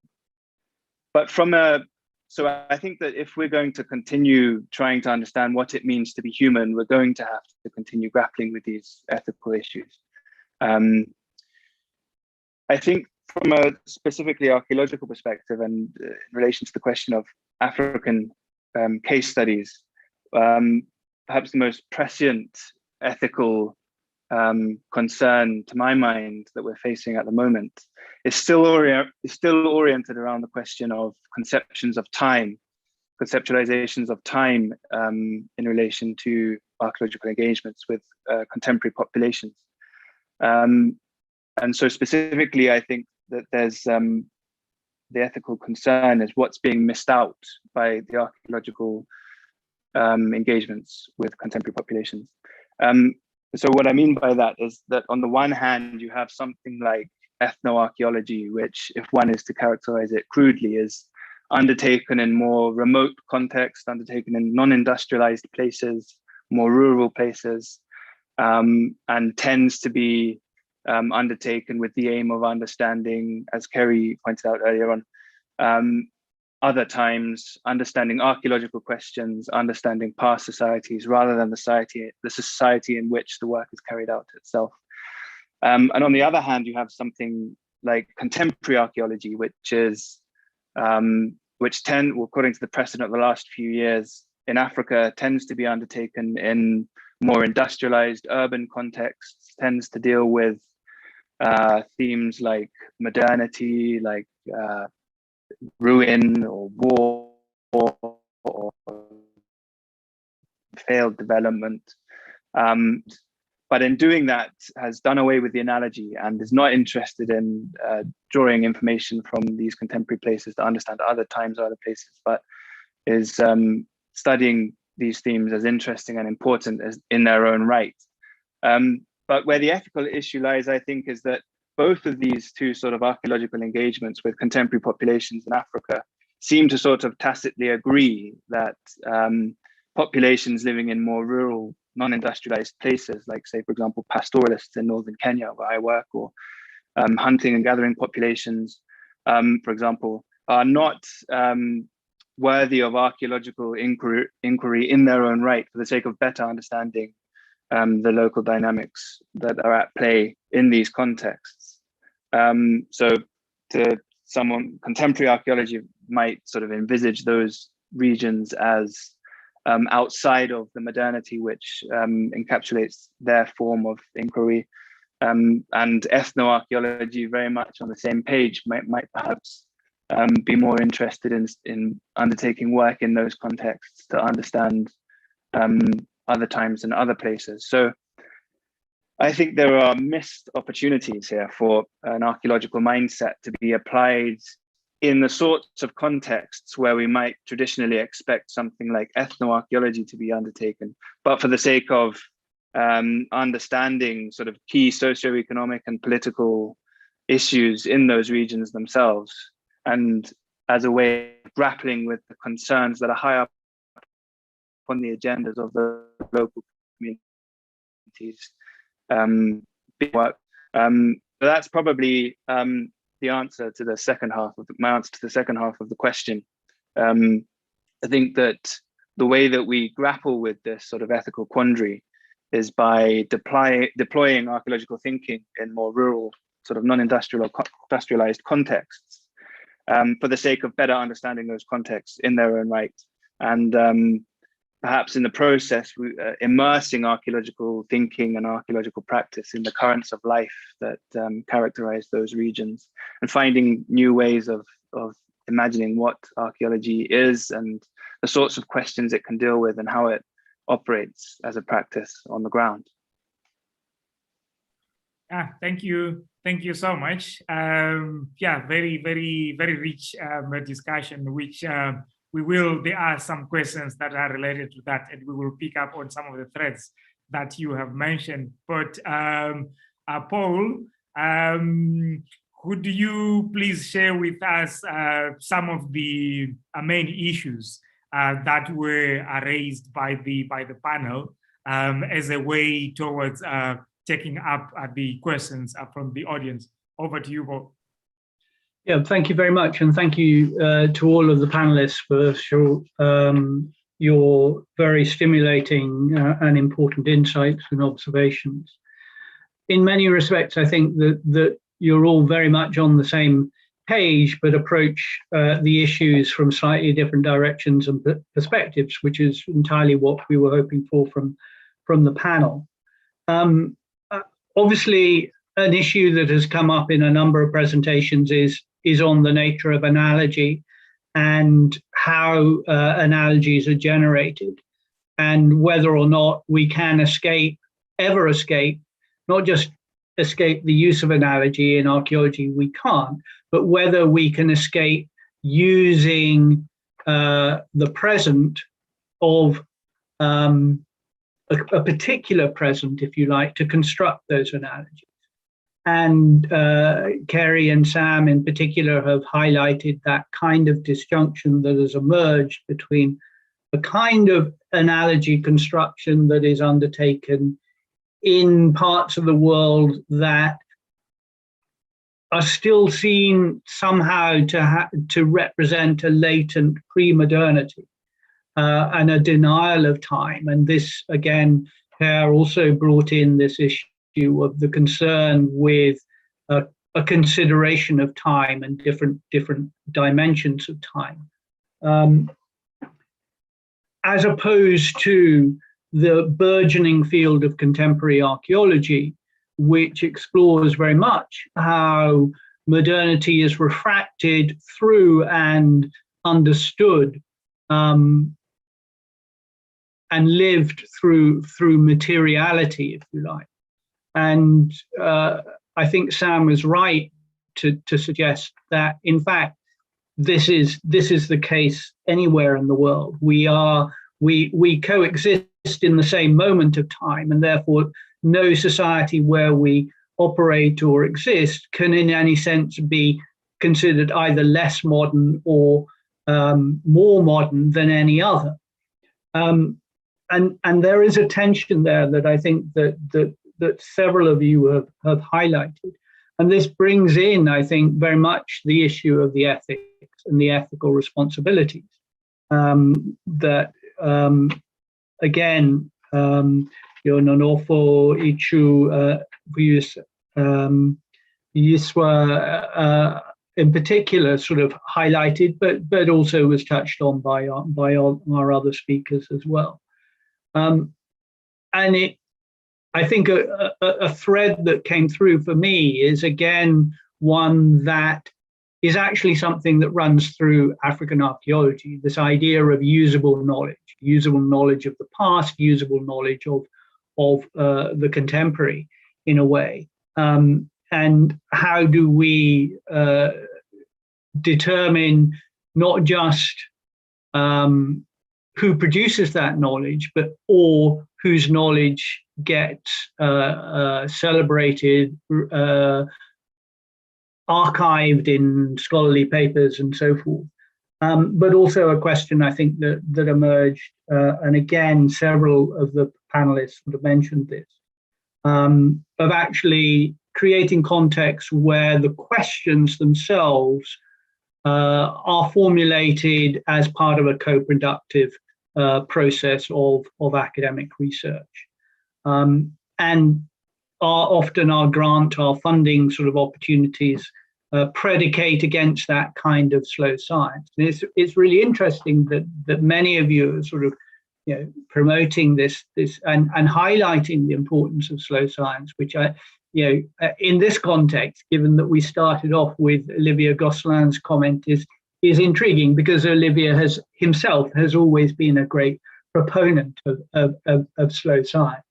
I think that if we're going to continue trying to understand what it means to be human, we're going to have to continue grappling with these ethical issues. I think from a specifically archaeological perspective, and in relation to the question of African case studies, perhaps the most prescient ethical concern to my mind that we're facing at the moment is still oriented around the question of conceptions of time, conceptualizations of time in relation to archaeological engagements with contemporary populations. And so specifically, I think that there's the ethical concern is what's being missed out by the archaeological engagements with contemporary populations. So what I mean by that is that on the one hand, you have something like ethnoarchaeology, which, if one is to characterize it crudely, is undertaken in more remote context, undertaken in non-industrialized places, more rural places, and tends to be undertaken with the aim of understanding, as Kerry pointed out earlier on, other times, understanding archaeological questions, understanding past societies, rather than the society in which the work is carried out itself. And on the other hand, you have something like contemporary archaeology, which according to the precedent of the last few years in Africa, tends to be undertaken in more industrialized urban contexts, tends to deal with themes like modernity, like ruin or war or failed development. But in doing that, has done away with the analogy and is not interested in drawing information from these contemporary places to understand other times or other places, but is studying these themes as interesting and important as in their own right. But where the ethical issue lies, I think, is that both of these two sort of archaeological engagements with contemporary populations in Africa seem to sort of tacitly agree that populations living in more rural, non-industrialized places, like, say, for example, pastoralists in northern Kenya, where I work, or hunting and gathering populations, for example, are not worthy of archaeological inquiry in their own right for the sake of better understanding the local dynamics that are at play in these contexts. So to someone, contemporary archaeology might sort of envisage those regions as outside of the modernity, which encapsulates their form of inquiry. And ethnoarchaeology, very much on the same page, might perhaps be more interested in undertaking work in those contexts to understand other times and other places. So I think there are missed opportunities here for an archaeological mindset to be applied in the sorts of contexts where we might traditionally expect something like ethnoarchaeology to be undertaken, but for the sake of understanding sort of key socioeconomic and political issues in those regions themselves, and as a way of grappling with the concerns that are high up on the agendas of the local communities. So that's probably the answer to the second half of my answer to the second half of the question. I think that the way that we grapple with this sort of ethical quandary is by deploying archaeological thinking in more rural, sort of non-industrial or industrialized contexts, for the sake of better understanding those contexts in their own right, and perhaps in the process immersing archaeological thinking and archaeological practice in the currents of life that characterize those regions, and finding new ways of imagining what archaeology is and the sorts of questions it can deal with and how it operates as a practice on the ground. Thank you. Thank you so much. Yeah, very, very, very rich discussion, which there are some questions that are related to that, and we will pick up on some of the threads that you have mentioned. But Paul, could you please share with us some of the main issues that were raised by the panel as a way towards taking up the questions from the audience? Over to you, Paul. Yeah, thank you very much, and thank you to all of the panelists for your very stimulating and important insights and observations. In many respects, I think that you're all very much on the same page, but approach the issues from slightly different directions and perspectives, which is entirely what we were hoping for from the panel. Obviously, an issue that has come up in a number of presentations is on the nature of analogy and how analogies are generated, and whether or not we can ever escape, not just escape the use of analogy in archaeology, we can't, but whether we can escape using the present of a particular present, if you like, to construct those analogies. And Kerry and Sam in particular have highlighted that kind of disjunction that has emerged between a kind of analogy construction that is undertaken in parts of the world that are still seen somehow to represent a latent pre-modernity and a denial of time. And this, again, Per also brought in this issue of the concern with a consideration of time and different dimensions of time, as opposed to the burgeoning field of contemporary archaeology, which explores very much how modernity is refracted through and understood and lived through materiality, if you like. And I think Sam was right to suggest that, in fact, this is the case anywhere in the world. We coexist in the same moment of time, and therefore no society where we operate or exist can in any sense be considered either less modern or more modern than any other. And there is a tension there that I think that several of you have highlighted. And this brings in, I think, very much the issue of the ethics and the ethical responsibilities that, again, Nonofo, Ichu, Yiswa, in particular, sort of highlighted, but also was touched on by our other speakers as well. And I think a thread that came through for me is, again, one that is actually something that runs through African archaeology, this idea of usable knowledge of the past, usable knowledge of the contemporary, in a way. And how do we determine not just who produces that knowledge, or whose knowledge gets celebrated, archived in scholarly papers and so forth. But also a question, I think, that emerged, and again, several of the panelists sort of mentioned this, of actually creating contexts where the questions themselves are formulated as part of a co-productive process of academic research. And often our grant, our funding sort of opportunities predicate against that kind of slow science. And it's really interesting that many of you are sort of promoting this and highlighting the importance of slow science, which in this context, given that we started off with Olivier Gosselin's comment, is intriguing, because Olivier himself has always been a great proponent of slow science.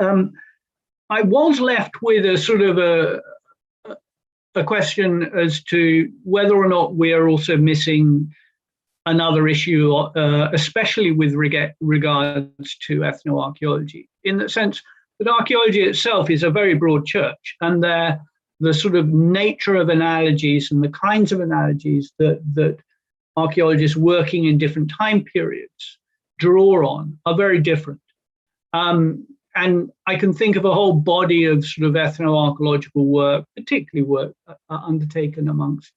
I was left with a sort of a question as to whether or not we are also missing another issue, especially with regards to ethnoarchaeology, in the sense that archaeology itself is a very broad church, and the sort of nature of analogies and the kinds of analogies that archaeologists working in different time periods draw on are very different. And I can think of a whole body of sort of ethnoarchaeological work, particularly work undertaken amongst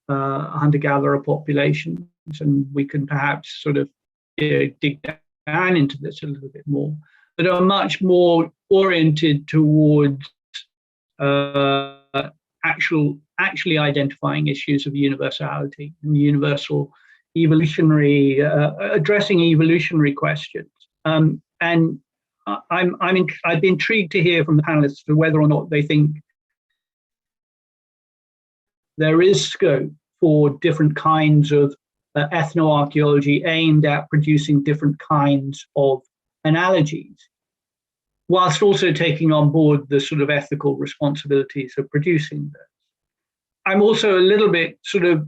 hunter-gatherer populations, and we can perhaps sort of dig down into this a little bit more, that are much more oriented towards actually identifying issues of universality and universal evolutionary, addressing evolutionary questions. And I'd be intrigued to hear from the panelists to whether or not they think there is scope for different kinds of ethnoarchaeology aimed at producing different kinds of analogies, whilst also taking on board the sort of ethical responsibilities of producing them. I'm also a little bit sort of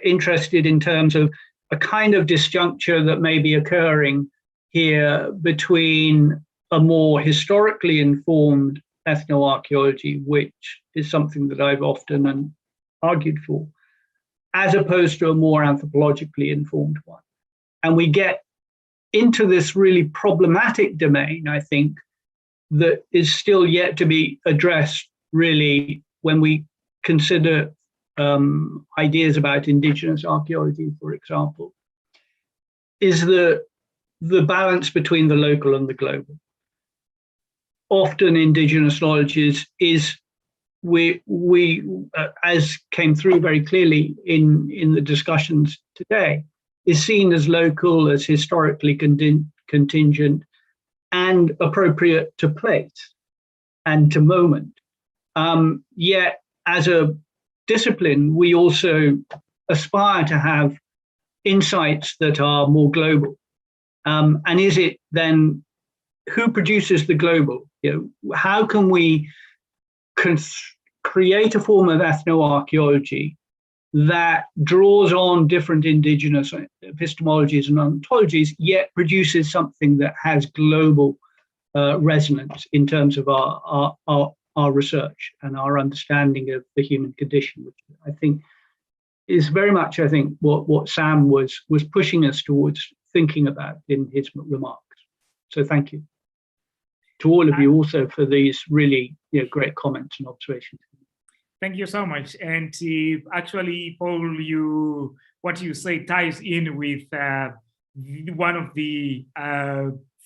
interested in terms of a kind of disjuncture that may be occurring here between a more historically informed ethnoarchaeology, which is something that I've often argued for, as opposed to a more anthropologically informed one. And we get into this really problematic domain, I think, that is still yet to be addressed, really, when we consider ideas about indigenous archaeology, for example, is the balance between the local and the global. Often indigenous knowledge is as came through very clearly in the discussions today, is seen as local, as historically contingent, and appropriate to place and to moment. Yet, as a discipline, we also aspire to have insights that are more global. And is it then, who produces the global? How can we create a form of ethnoarchaeology that draws on different indigenous epistemologies and ontologies, yet produces something that has global resonance in terms of our research and our understanding of the human condition, which I think is very much, I think, what Sam was pushing us towards thinking about in his remarks. So thank you to all of you also for these really great comments and observations. Thank you so much. And actually, Paul, what you say ties in with one of the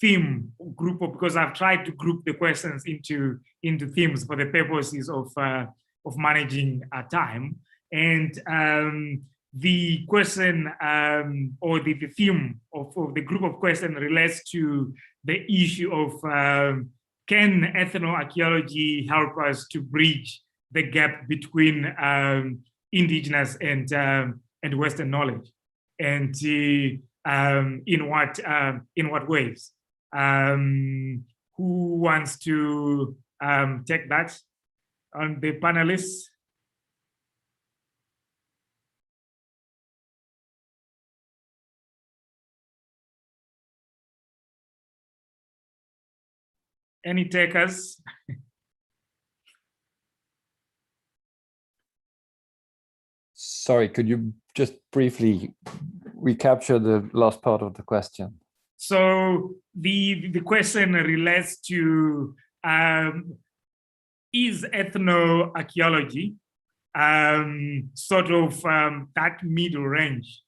theme group, because I've tried to group the questions into themes for the purposes of managing our time. And the question or the theme of the group of questions relates to the issue of can ethnoarchaeology help us to bridge the gap between indigenous and Western knowledge, and in what ways? Who wants to take that on the panelists? Any takers? Sorry, could you just briefly recapture the last part of the question? So the question relates to is ethnoarchaeology sort of that middle range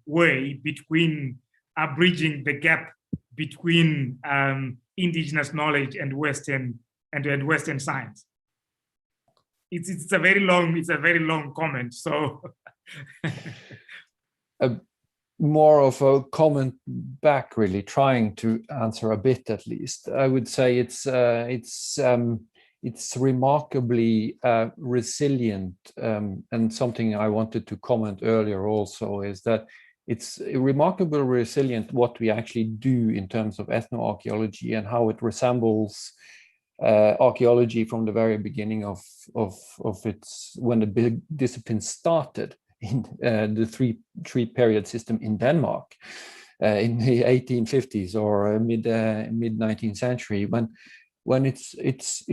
way between bridging the gap between indigenous knowledge and Western science? It's a very long comment. So more of a comment back, really trying to answer a bit at least. I would say it's remarkably resilient, and something I wanted to comment earlier also is that it's remarkably resilient what we actually do in terms of ethnoarchaeology and how it resembles archaeology from the very beginning of its, when the big discipline started in the three period system in Denmark in the 1850s or mid 19th century, when it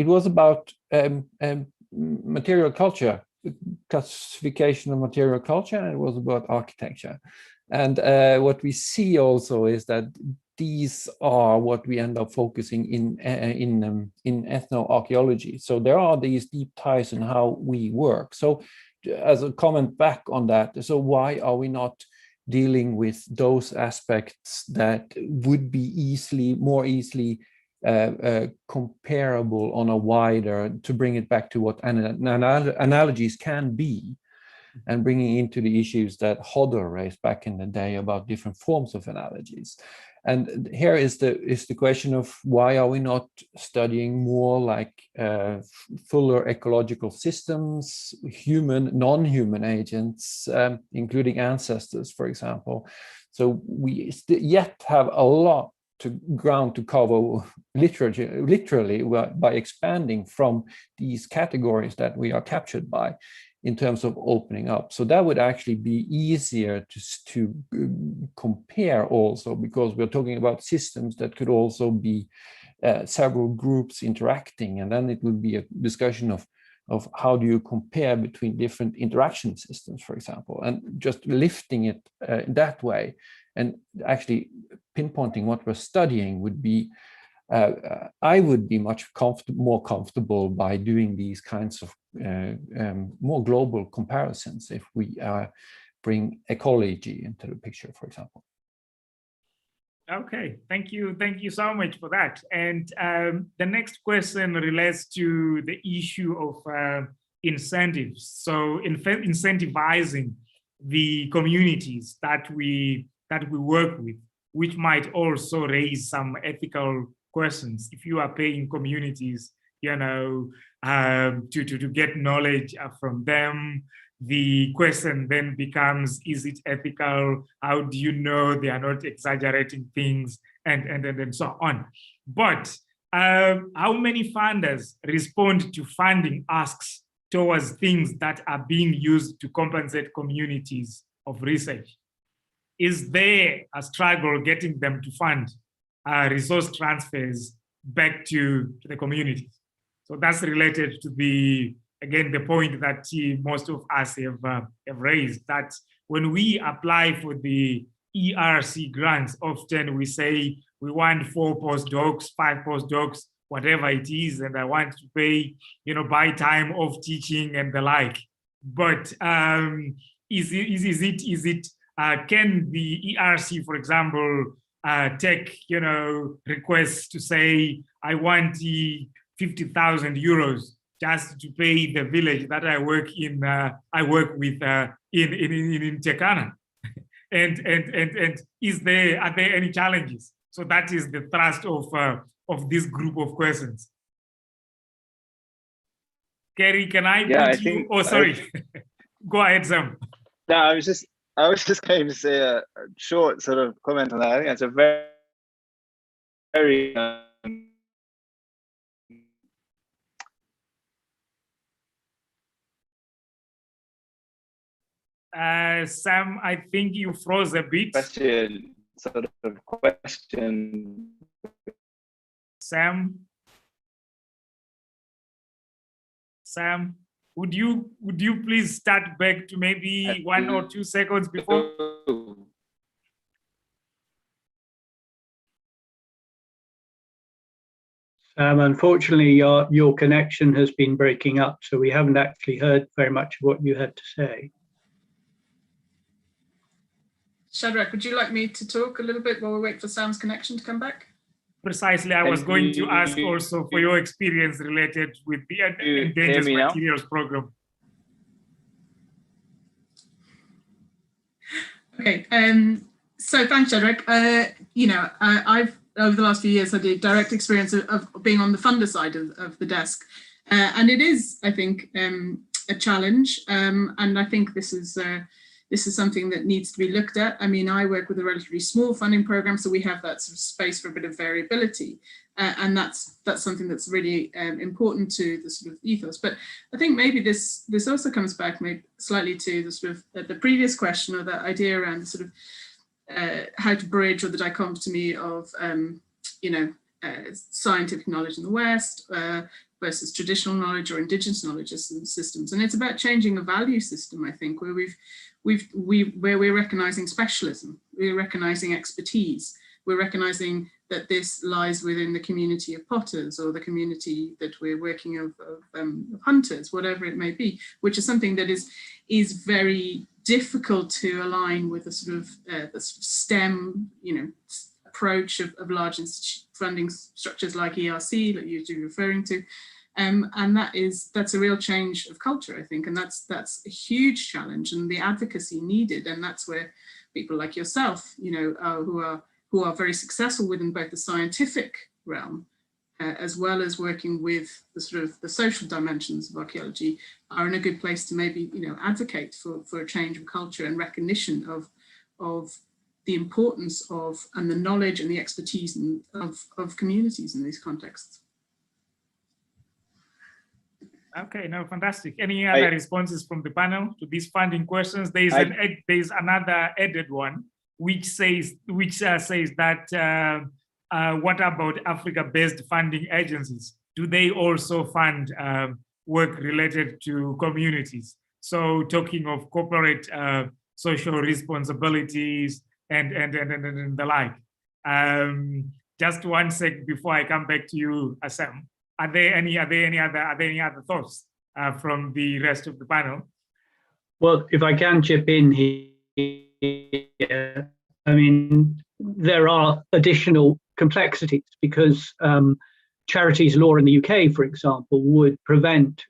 was about material culture, classification of material culture, and it was about architecture. And what we see also is that these are what we end up focusing in ethnoarchaeology. So there are these deep ties in how we work. So as a comment back on that, so why are we not dealing with those aspects that would be more easily comparable on a wider, to bring it back to what analogies can be, and bringing into the issues that Hodder raised back in the day about different forms of analogies. And here is the question of why are we not studying more like fuller ecological systems, human, non-human agents, including ancestors, for example. So we yet have a lot ground to cover literally by expanding from these categories that we are captured by in terms of opening up. So that would actually be easier to compare also, because we're talking about systems that could also be several groups interacting, and then it would be a discussion of how do you compare between different interaction systems, for example, and just lifting it that way and actually pinpointing what we're studying would be, I would be much more comfortable by doing these kinds of more global comparisons if we bring ecology into the picture, for example. Okay, thank you so much for that. And the next question relates to the issue of incentives. So incentivizing the communities that we work with, which might also raise some ethical questions. If you are paying communities, you know, to get knowledge from them, the question then becomes, is it ethical? How do you know they are not exaggerating things, and so on? But how many funders respond to funding asks towards things that are being used to compensate communities of research? Is there a struggle getting them to fund resource transfers back to the communities? So that's related to the point that most of us have raised, that when we apply for the ERC grants, often we say we want 4 postdocs, 5 postdocs, whatever it is, and I want to pay, by time of teaching and the like. But can the ERC, for example, take requests to say, I want 50,000 euros just to pay the village that I work in? I work with in Tekana, and are there any challenges? So that is the thrust of this group of questions. Kerry, can I put you? Oh, sorry. Go ahead, Sam. No, I was just going to say a short sort of comment on that. I think that's a very Sam, I think you froze a bit. question. Sam? Sam, would you please start back to maybe 1 or 2 seconds before? Unfortunately, your connection has been breaking up, so we haven't actually heard very much of what you had to say. Shadrach, would you like me to talk a little bit while we wait for Sam's connection to come back? Precisely, I was going to ask also for your experience related with the Endangered Materials Program. Okay, so thanks, Shadrach. I've over the last few years had the direct experience of being on the funder side of the desk, and it is, I think, a challenge. And I think this is something that needs to be looked at. I mean, I work with a relatively small funding program, so we have that sort of space for a bit of variability, and that's something that's really important to the sort of ethos. But I think maybe this also comes back maybe slightly to the sort of the previous question, or that idea around the sort of how to bridge, or the dichotomy of scientific knowledge in the West versus traditional knowledge or indigenous knowledge systems. And it's about changing a value system, I think, where we're recognizing specialism, we're recognizing expertise, we're recognizing that this lies within the community of potters, or the community that we're working of hunters, whatever it may be, which is something that is very difficult to align with the sort of the STEM, approach of large funding structures like ERC that you're referring to. And that's a real change of culture, I think, and that's a huge challenge, and the advocacy needed. And that's where people like yourself, who are very successful within both the scientific realm, as well as working with the sort of the social dimensions of archaeology, are in a good place to maybe advocate for a change of culture and recognition of the importance of, and the knowledge and the expertise of communities in these contexts. Okay, no, fantastic. Any other responses from the panel to these funding questions? There's another added one, which says that what about Africa-based funding agencies? Do they also fund work related to communities? So talking of corporate social responsibilities and the like. Just 1 sec before I come back to you, Assam. Are there any other thoughts from the rest of the panel? Well, if I can chip in here, I mean, there are additional complexities because charities law in the UK, for example, would prohibit,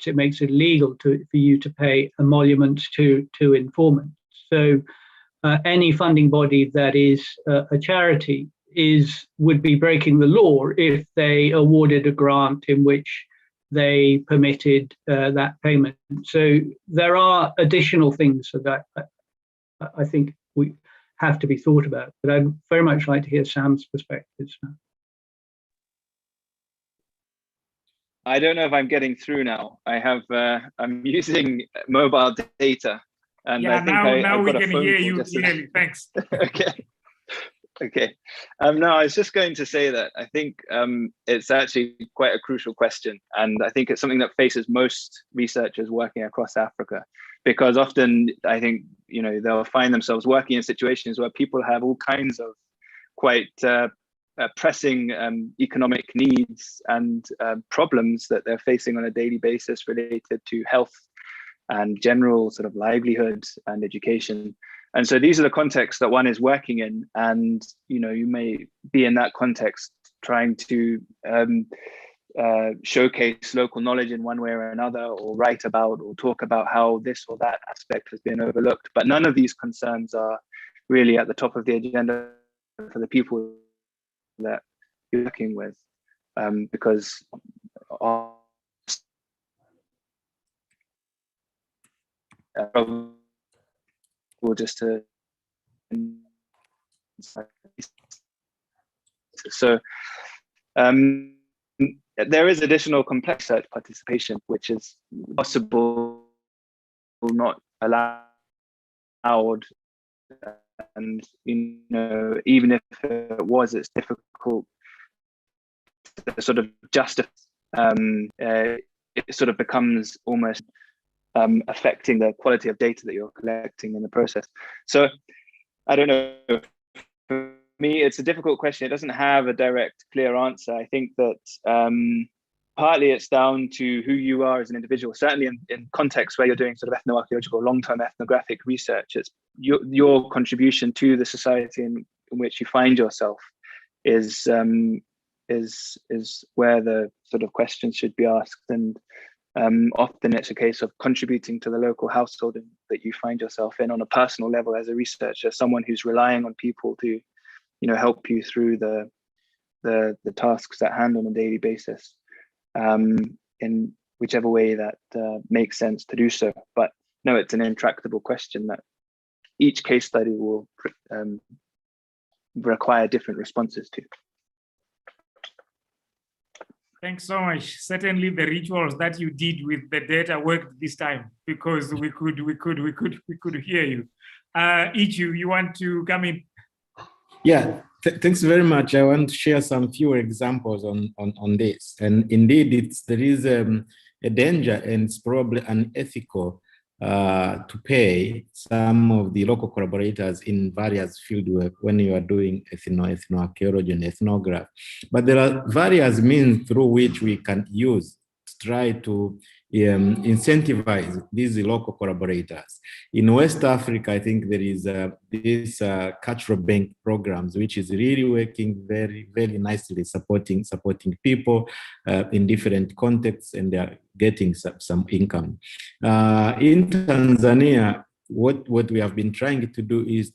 it makes it illegal for you to pay emoluments to informants. So any funding body that is a charity would be breaking the law if they awarded a grant in which they permitted that payment. So there are additional things that I think we have to be thought about, but I'd very much like to hear Sam's perspectives. I don't know if I'm getting through now. I'm using mobile data, and yeah, I think now we got can hear you clearly. Thanks. Okay. No, I was just going to say that I think it's actually quite a crucial question, and I think it's something that faces most researchers working across Africa, because often I think they'll find themselves working in situations where people have all kinds of quite pressing economic needs and problems that they're facing on a daily basis related to health and general sort of livelihood and education. And so these are the contexts that one is working in, and you may be in that context trying to showcase local knowledge in one way or another, or write about or talk about how this or that aspect has been overlooked. But none of these concerns are really at the top of the agenda for the people that you're working with, because there is additional complex search participation, which is possible, not allowed, and even if it was, it's difficult to sort of justify, it sort of becomes almost affecting the quality of data that you're collecting in the process. So I don't know, for me, it's a difficult question. It doesn't have a direct, clear answer. I think that partly it's down to who you are as an individual. Certainly in contexts where you're doing sort of ethnoarchaeological, long-term ethnographic research, it's your contribution to the society in which you find yourself is where the sort of questions should be asked. And often it's a case of contributing to the local household that you find yourself in on a personal level as a researcher, someone who's relying on people to, help you through the tasks at hand on a daily basis, in whichever way that makes sense to do so. But no, it's an intractable question that each case study will require different responses to. Thanks so much. Certainly the rituals that you did with the data worked this time, because we could hear you. Ichu, you want to come in? Yeah, thanks very much. I want to share some few examples on this. And indeed, there is a danger, and it's probably unethical to pay some of the local collaborators in various fieldwork when you are doing ethnoarchaeology and ethnography. But there are various means through which we can use to try to incentivize these local collaborators. In West Africa, I think there is this cultural bank programs, which is really working very, very nicely, supporting people in different contexts, and they are getting some income. In Tanzania, what we have been trying to do is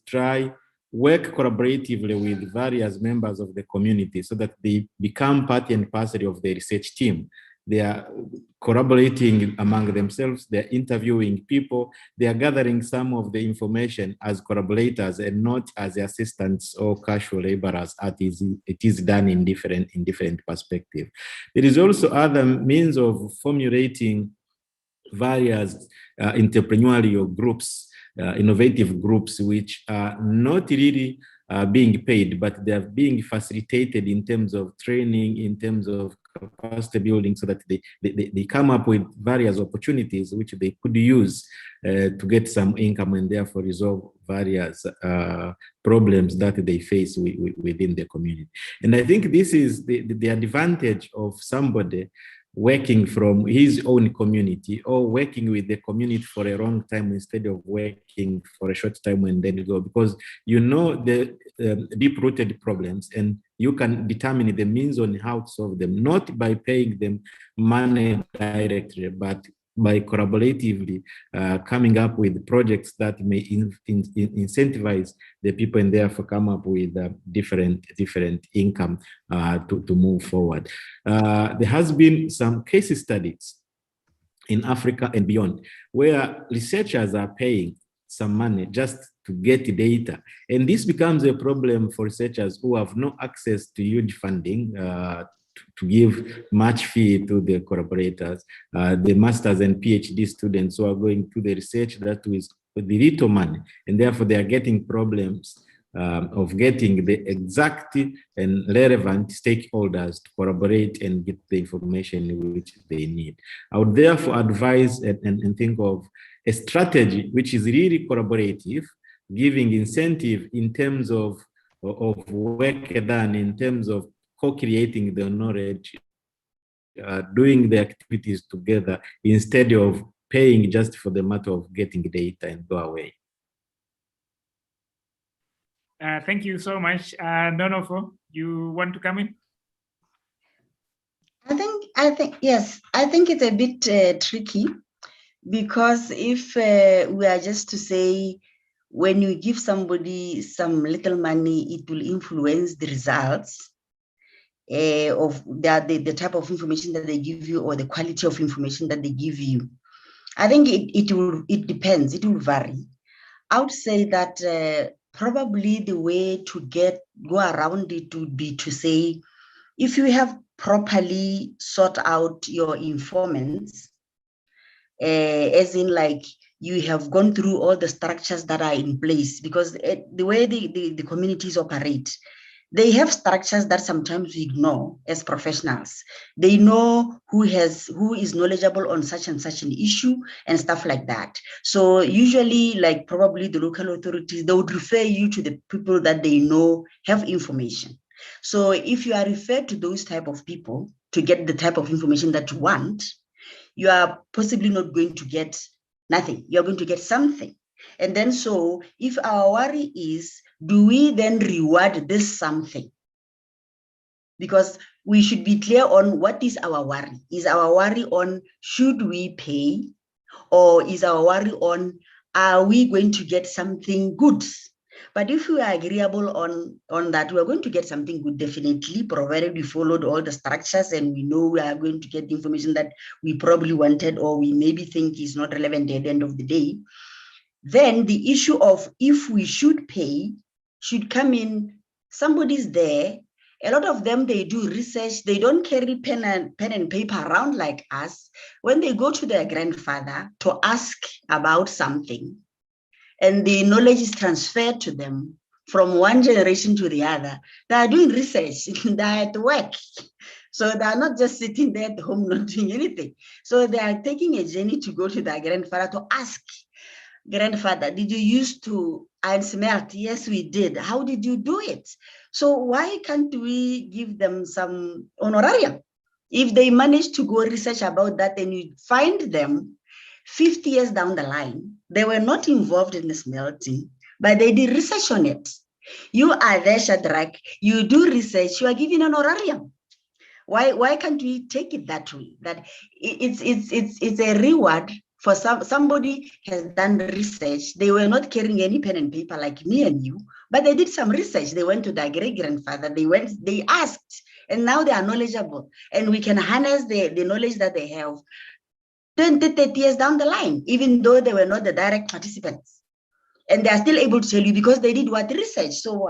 work collaboratively with various members of the community so that they become part and parcel of the research team. They are collaborating among themselves, they're interviewing people, they are gathering some of the information as collaborators and not as assistants or casual laborers as it is done in different perspectives. There is also other means of formulating various entrepreneurial groups, innovative groups, which are not really being paid, but they are being facilitated in terms of training, in terms of capacity building, so that they come up with various opportunities which they could use to get some income and therefore resolve various problems that they face within the community. And I think this is the advantage of somebody working from his own community or working with the community for a long time instead of working for a short time and then go, because you know the deep-rooted problems and you can determine the means on how to solve them, not by paying them money directly, but by collaboratively coming up with projects that may incentivize the people and therefore come up with different income to move forward. There has been some case studies in Africa and beyond where researchers are paying some money just to get data. And this becomes a problem for researchers who have no access to huge funding to give much fee to the collaborators, the masters and PhD students who are going to the research that is with the little money, and therefore they are getting problems of getting the exact and relevant stakeholders to collaborate and get the information which they need. I would therefore advise and think of a strategy which is really collaborative, giving incentive in terms of work done, in terms of co-creating the knowledge, doing the activities together instead of paying just for the matter of getting data and go away. Thank you so much. Nonofo, you want to come in? I think yes. I think it's a bit tricky, because if we are just to say, when you give somebody some little money, it will influence the results of the type of information that they give you or the quality of information that they give you. I think it depends. It will vary. I would say that probably the way to go around it would be to say, if you have properly sought out your informants, as in like you have gone through all the structures that are in place, because the way the communities operate, they have structures that sometimes we ignore as professionals. They know who is knowledgeable on such and such an issue and stuff like that. So usually, like probably the local authorities, they would refer you to the people that they know have information. So if you are referred to those type of people to get the type of information that you want, you are possibly not going to get nothing. You're going to get something. And then so if our worry is, do we then reward this something? Because we should be clear on what is our worry. Is our worry on should we pay? Or is our worry on are we going to get something good? But if we are agreeable on that, we are going to get something good, definitely, provided we followed all the structures and we know we are going to get the information that we probably wanted or we maybe think is not relevant at the end of the day. Then the issue of if we should pay should come in. Somebody's there. A lot of them, they do research. They don't carry pen and paper around like us. When they go to their grandfather to ask about something, and the knowledge is transferred to them from one generation to the other, they are doing research, they are at work. So they are not just sitting there at home not doing anything. So they are taking a journey to go to their grandfather to ask, grandfather, did you used to iron smelt? Yes, we did. How did you do it? So why can't we give them some honorarium? If they manage to go research about that, then you find them 50 years down the line, they were not involved in the smelting, but they did research on it. You are there, Shadrach, you do research, you are given an honorarium. Why can't we take it that way? That it's a reward for somebody has done research. They were not carrying any pen and paper like me and you, but they did some research. They went to their great-grandfather, they asked, and now they are knowledgeable. And we can harness the knowledge that they have 20, 30 years down the line, even though they were not the direct participants. And they are still able to tell you because they did what research. So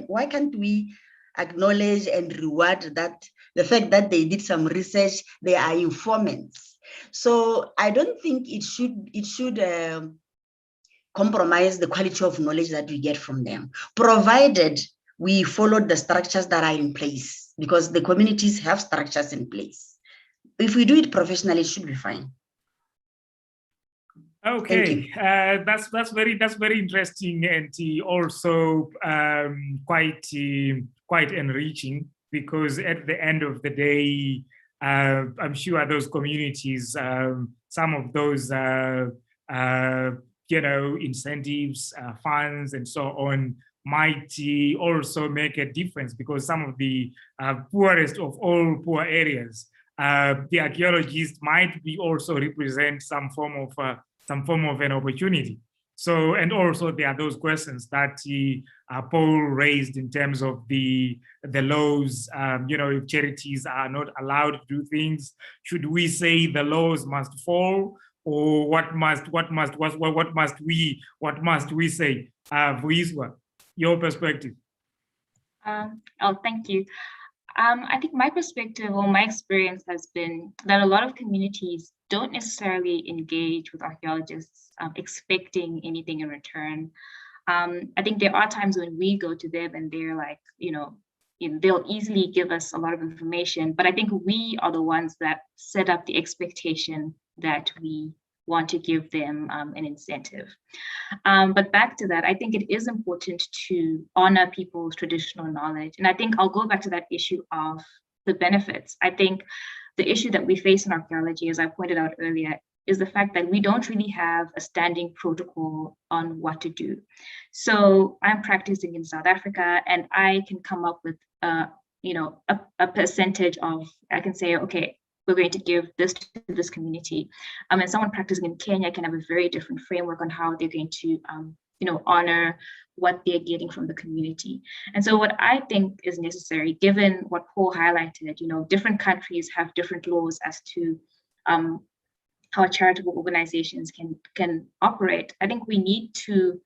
why can't we acknowledge and reward that the fact that they did some research, they are informants. So I don't think it should compromise the quality of knowledge that we get from them, provided we follow the structures that are in place, because the communities have structures in place. If we do it professionally, it should be fine. Okay, that's very interesting and also quite enriching, because at the end of the day, I'm sure those communities, some of those incentives, funds, and so on might also make a difference, because some of the poorest of all poor areas, the archaeologists might be also represent some form of an opportunity. So, and also there are those questions that Paul raised in terms of the laws. If charities are not allowed to do things, should we say the laws must fall, or what must we say? Vuiswa, your perspective. Thank you. I think my perspective or my experience has been that a lot of communities don't necessarily engage with archaeologists expecting anything in return. I think there are times when we go to them and they're like, they'll easily give us a lot of information, but I think we are the ones that set up the expectation that we want to give them an incentive. But back to that, I think it is important to honor people's traditional knowledge. And I think I'll go back to that issue of the benefits. I think the issue that we face in archaeology, as I pointed out earlier, is the fact that we don't really have a standing protocol on what to do. So I'm practicing in South Africa, and I can come up with a percentage of, I can say, okay, we're going to give this to this community. And someone practicing in Kenya can have a very different framework on how they're going to, honor what they're getting from the community. And so what I think is necessary, given what Paul highlighted, different countries have different laws as to how charitable organizations can operate. I think we need to,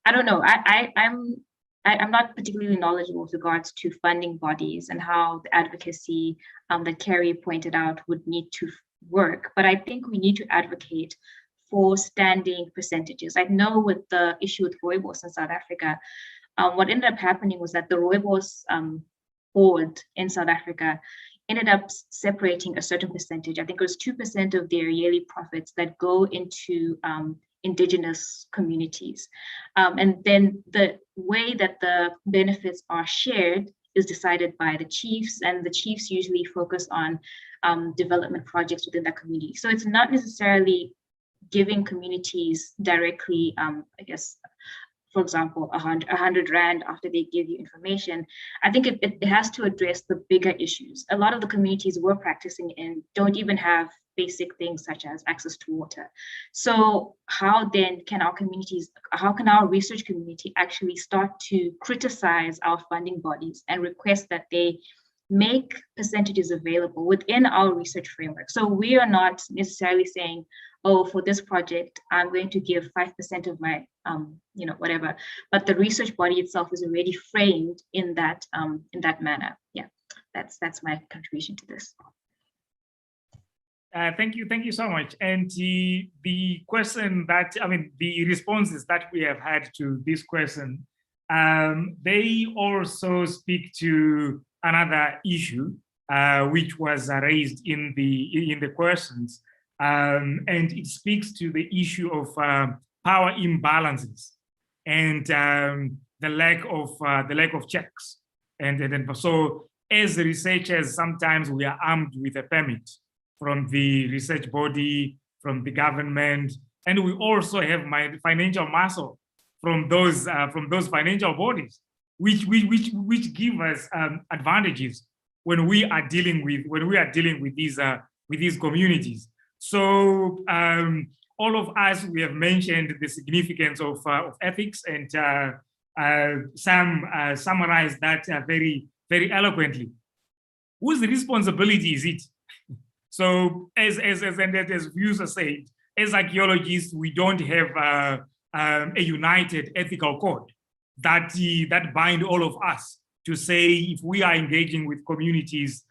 I don't know, I'm not particularly knowledgeable with regards to funding bodies and how the advocacy that Carrie pointed out would need to work, but I think we need to advocate for standing percentages. I know with the issue with rooibos in South Africa, what ended up happening was that the Rooibos board in South Africa ended up separating a certain percentage. I think it was 2% of their yearly profits that go into indigenous communities. And then the way that the benefits are shared is decided by the chiefs, and the chiefs usually focus on development projects within that community. So it's not necessarily giving communities directly, I guess, for example, 100 Rand after they give you information. I think it has to address the bigger issues. A lot of the communities we're practicing in don't even have basic things such as access to water. So how then can our communities, how can our research community actually start to criticize our funding bodies and request that they make percentages available within our research framework? So we are not necessarily saying, oh, for this project, I'm going to give 5% of my, whatever. But the research body itself is already framed in that manner. Yeah, that's my contribution to this. Thank you so much. And the question that, the responses that we have had to this question, they also speak to another issue, which was raised in the questions. And it speaks to the issue of power imbalances and the lack of checks. And so, as researchers, sometimes we are armed with a permit from the research body, from the government, and we also have financial muscle from those financial bodies, which give us advantages when we are dealing with these communities. So all of us, we have mentioned the significance of ethics, and Sam summarized that very, very eloquently. Whose responsibility is it? So as Vusa said, as archaeologists, we don't have a united ethical code that bind all of us to say, if we are engaging with communities,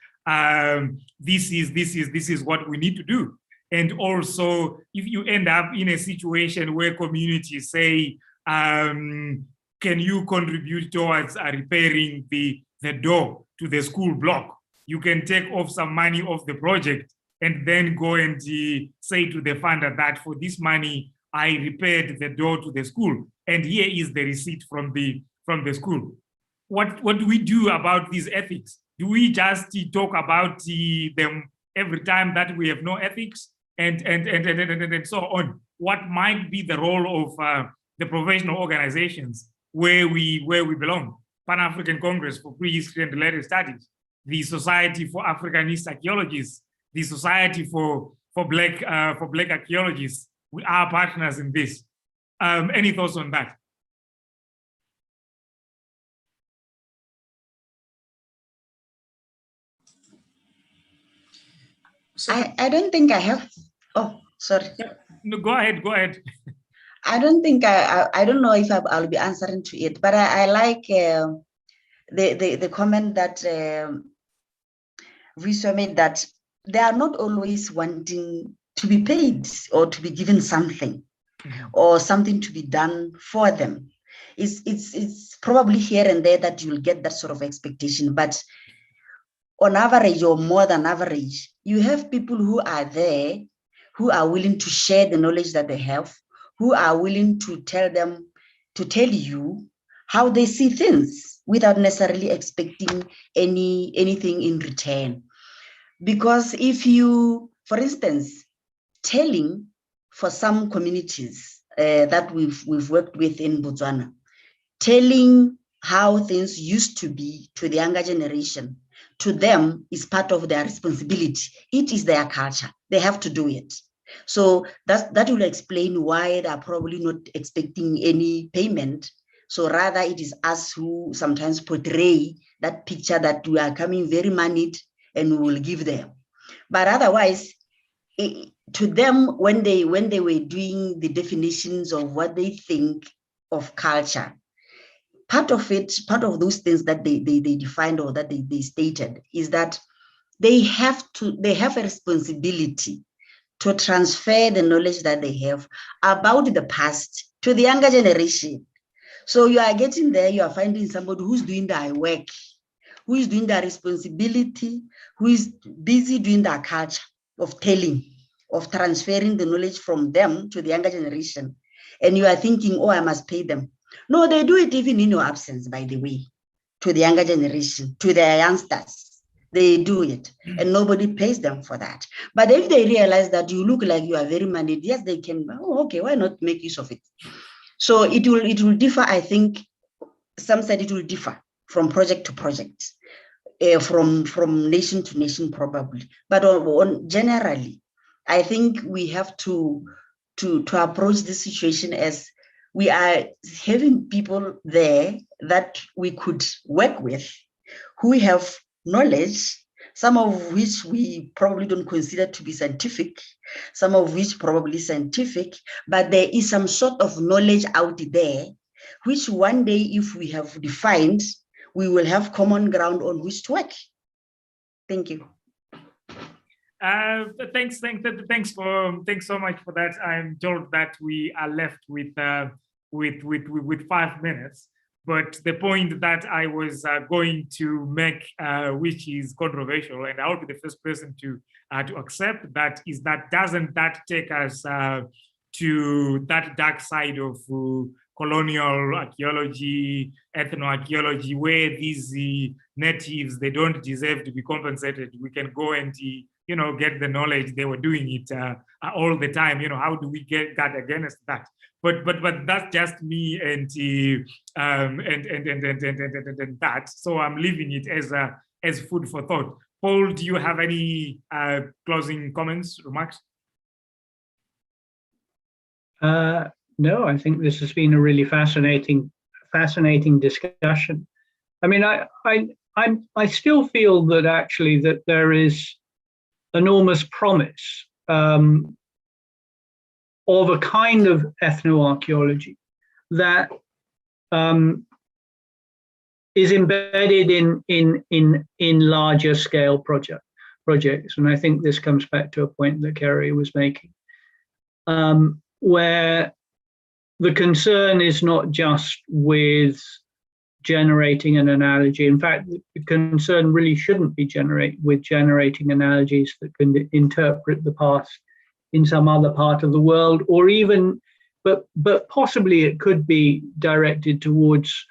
this is what we need to do. And also, if you end up in a situation where communities say, can you contribute towards repairing the door to the school block? You can take off some money off the project and then go and say to the funder that for this money, I repaired the door to the school, and here is the receipt from the school. What do we do about these ethics? Do we just talk about them every time that we have no ethics and so on? What might be the role of the professional organizations where we belong? Pan-African Congress for Prehistory and Related Studies, the Society for Africanist Archaeologists, the Society for Black Archaeologists. We are partners in this. Any thoughts on that? I don't think I have. Oh, sorry. No, go ahead. I don't think I don't know if I'll be answering to it, but I like the comment that Vusa made, that they are not always wanting to be paid or to be given something or something to be done for them. It's probably here and there that you'll get that sort of expectation, but on average or more than average, you have people who are there, who are willing to share the knowledge that they have, who are willing to tell you how they see things without necessarily expecting anything in return. Because if you, for instance, telling for some communities that we've worked with in Botswana, telling how things used to be to the younger generation, to them is part of their responsibility. It is their culture. They have to do it. So that will explain why they are probably not expecting any payment. So rather it is us who sometimes portray that picture that we are coming very moneyed and we will give them. But otherwise, to them, when they were doing the definitions of what they think of culture, part of those things that they defined or that they stated is that they have a responsibility to transfer the knowledge that they have about the past to the younger generation. So you are getting there, you are finding somebody who's doing their work, who is doing their responsibility, who is busy doing their culture of telling, of transferring the knowledge from them to the younger generation. And you are thinking, oh, I must pay them. No, they do it even in your absence, by the way, to the younger generation, to their youngsters. They do it, and nobody pays them for that. But if they realize that you look like you are very moneyed, yes, they can, oh, okay, why not make use of it? So it will differ, I think. Some said it will differ from project to project, from nation to nation, probably. But generally, I think we have to approach this situation as we are having people there that we could work with, who have knowledge, some of which we probably don't consider to be scientific, some of which probably scientific, but there is some sort of knowledge out there, which one day, if we have defined, we will have common ground on which to work. Thank you. Thanks so much for that. I'm told that we are left with 5 minutes. But the point that I was going to make, which is controversial, and I'll be the first person to accept that, is that doesn't that take us to that dark side of colonial archaeology, ethnoarchaeology, where these natives, they don't deserve to be compensated. We can go and get the knowledge. They were doing it all the time. How do we get that against that? But that's just me and that. So I'm leaving it as food for thought. Paul, do you have any closing comments, remarks? No, I think this has been a really fascinating discussion. I mean, I still feel that actually that there is enormous promise of a kind of ethnoarchaeology that is embedded in larger scale projects. And I think this comes back to a point that Kerry was making, where the concern is not just with generating an analogy. In fact, the concern really shouldn't be generating analogies that can interpret the past in some other part of the world, or even, but possibly it could be directed towards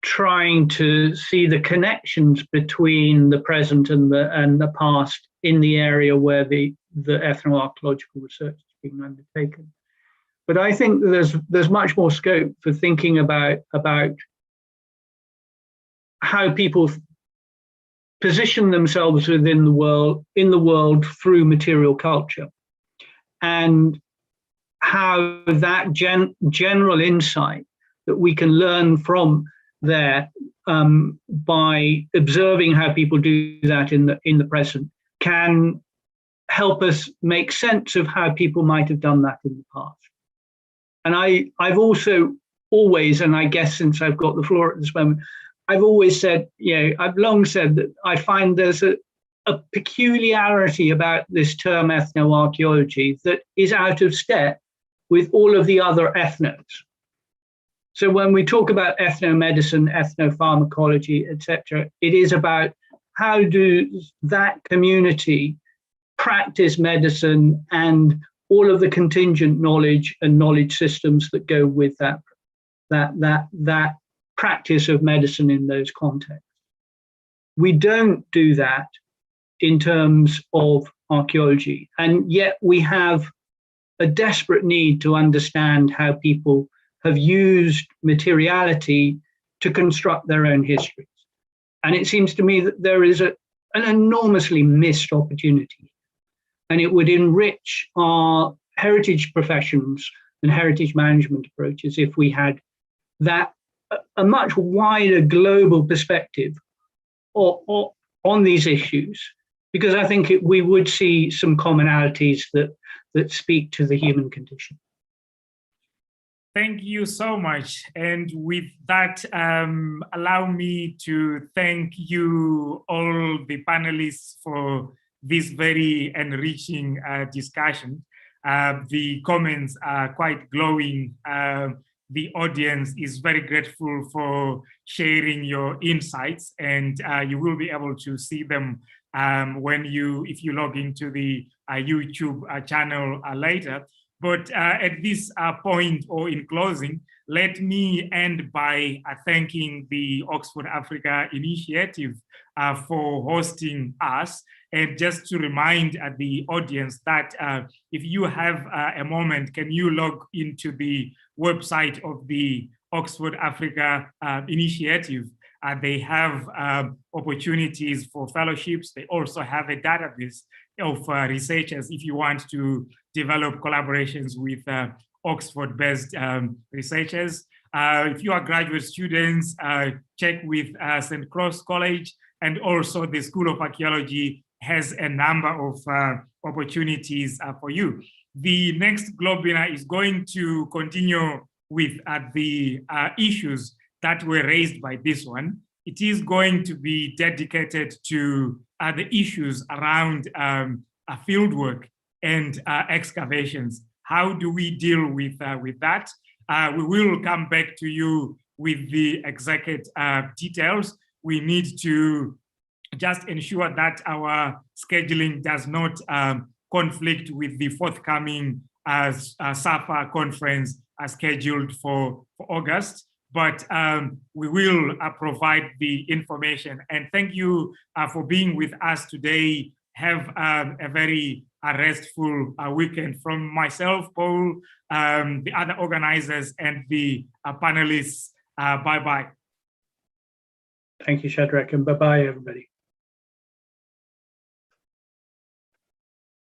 trying to see the connections between the present and the past in the area where the ethnoarchaeological research is being undertaken. But I think there's much more scope for thinking about how people position themselves within the world, in the world through material culture, and how that general insight that we can learn from there by observing how people do that in the present can help us make sense of how people might have done that in the past. And I've also always, and I guess since I've got the floor at this moment, I've always said, I've long said that I find there's a peculiarity about this term ethnoarchaeology that is out of step with all of the other ethnos. So when we talk about ethnomedicine, ethnopharmacology, etc., it is about how do that community practice medicine and all of the contingent knowledge and knowledge systems that go with that practice of medicine in those contexts. We don't do that in terms of archaeology, and yet we have a desperate need to understand how people have used materiality to construct their own histories. And it seems to me that there is an enormously missed opportunity, and it would enrich our heritage professions and heritage management approaches if we had that a much wider global perspective on these issues, because I think we would see some commonalities that speak to the human condition. Thank you so much. And with that, allow me to thank you all the panelists for this very enriching discussion. The comments are quite glowing. The audience is very grateful for sharing your insights, and you will be able to see them if you log into the YouTube channel later. But at this point, or in closing, let me end by thanking the Oxford Africa Initiative for hosting us. And just to remind the audience that if you have a moment, can you log into the website of the Oxford Africa Initiative? They have opportunities for fellowships. They also have a database of researchers if you want to develop collaborations with Oxford-based researchers. If you are graduate students, check with St. Cross College, and also the School of Archaeology has a number of opportunities for you. The next Globinar is going to continue with the issues that were raised by this one. It is going to be dedicated to the issues around fieldwork and excavations. How do we deal with that? We will come back to you with the exact details. We need to just ensure that our scheduling does not conflict with the forthcoming SAFA conference scheduled for August. But we will provide the information. And thank you for being with us today. Have a very restful weekend. From myself, Paul, the other organizers, and the panelists. Bye-bye. Thank you, Shadrach, and bye-bye, everybody.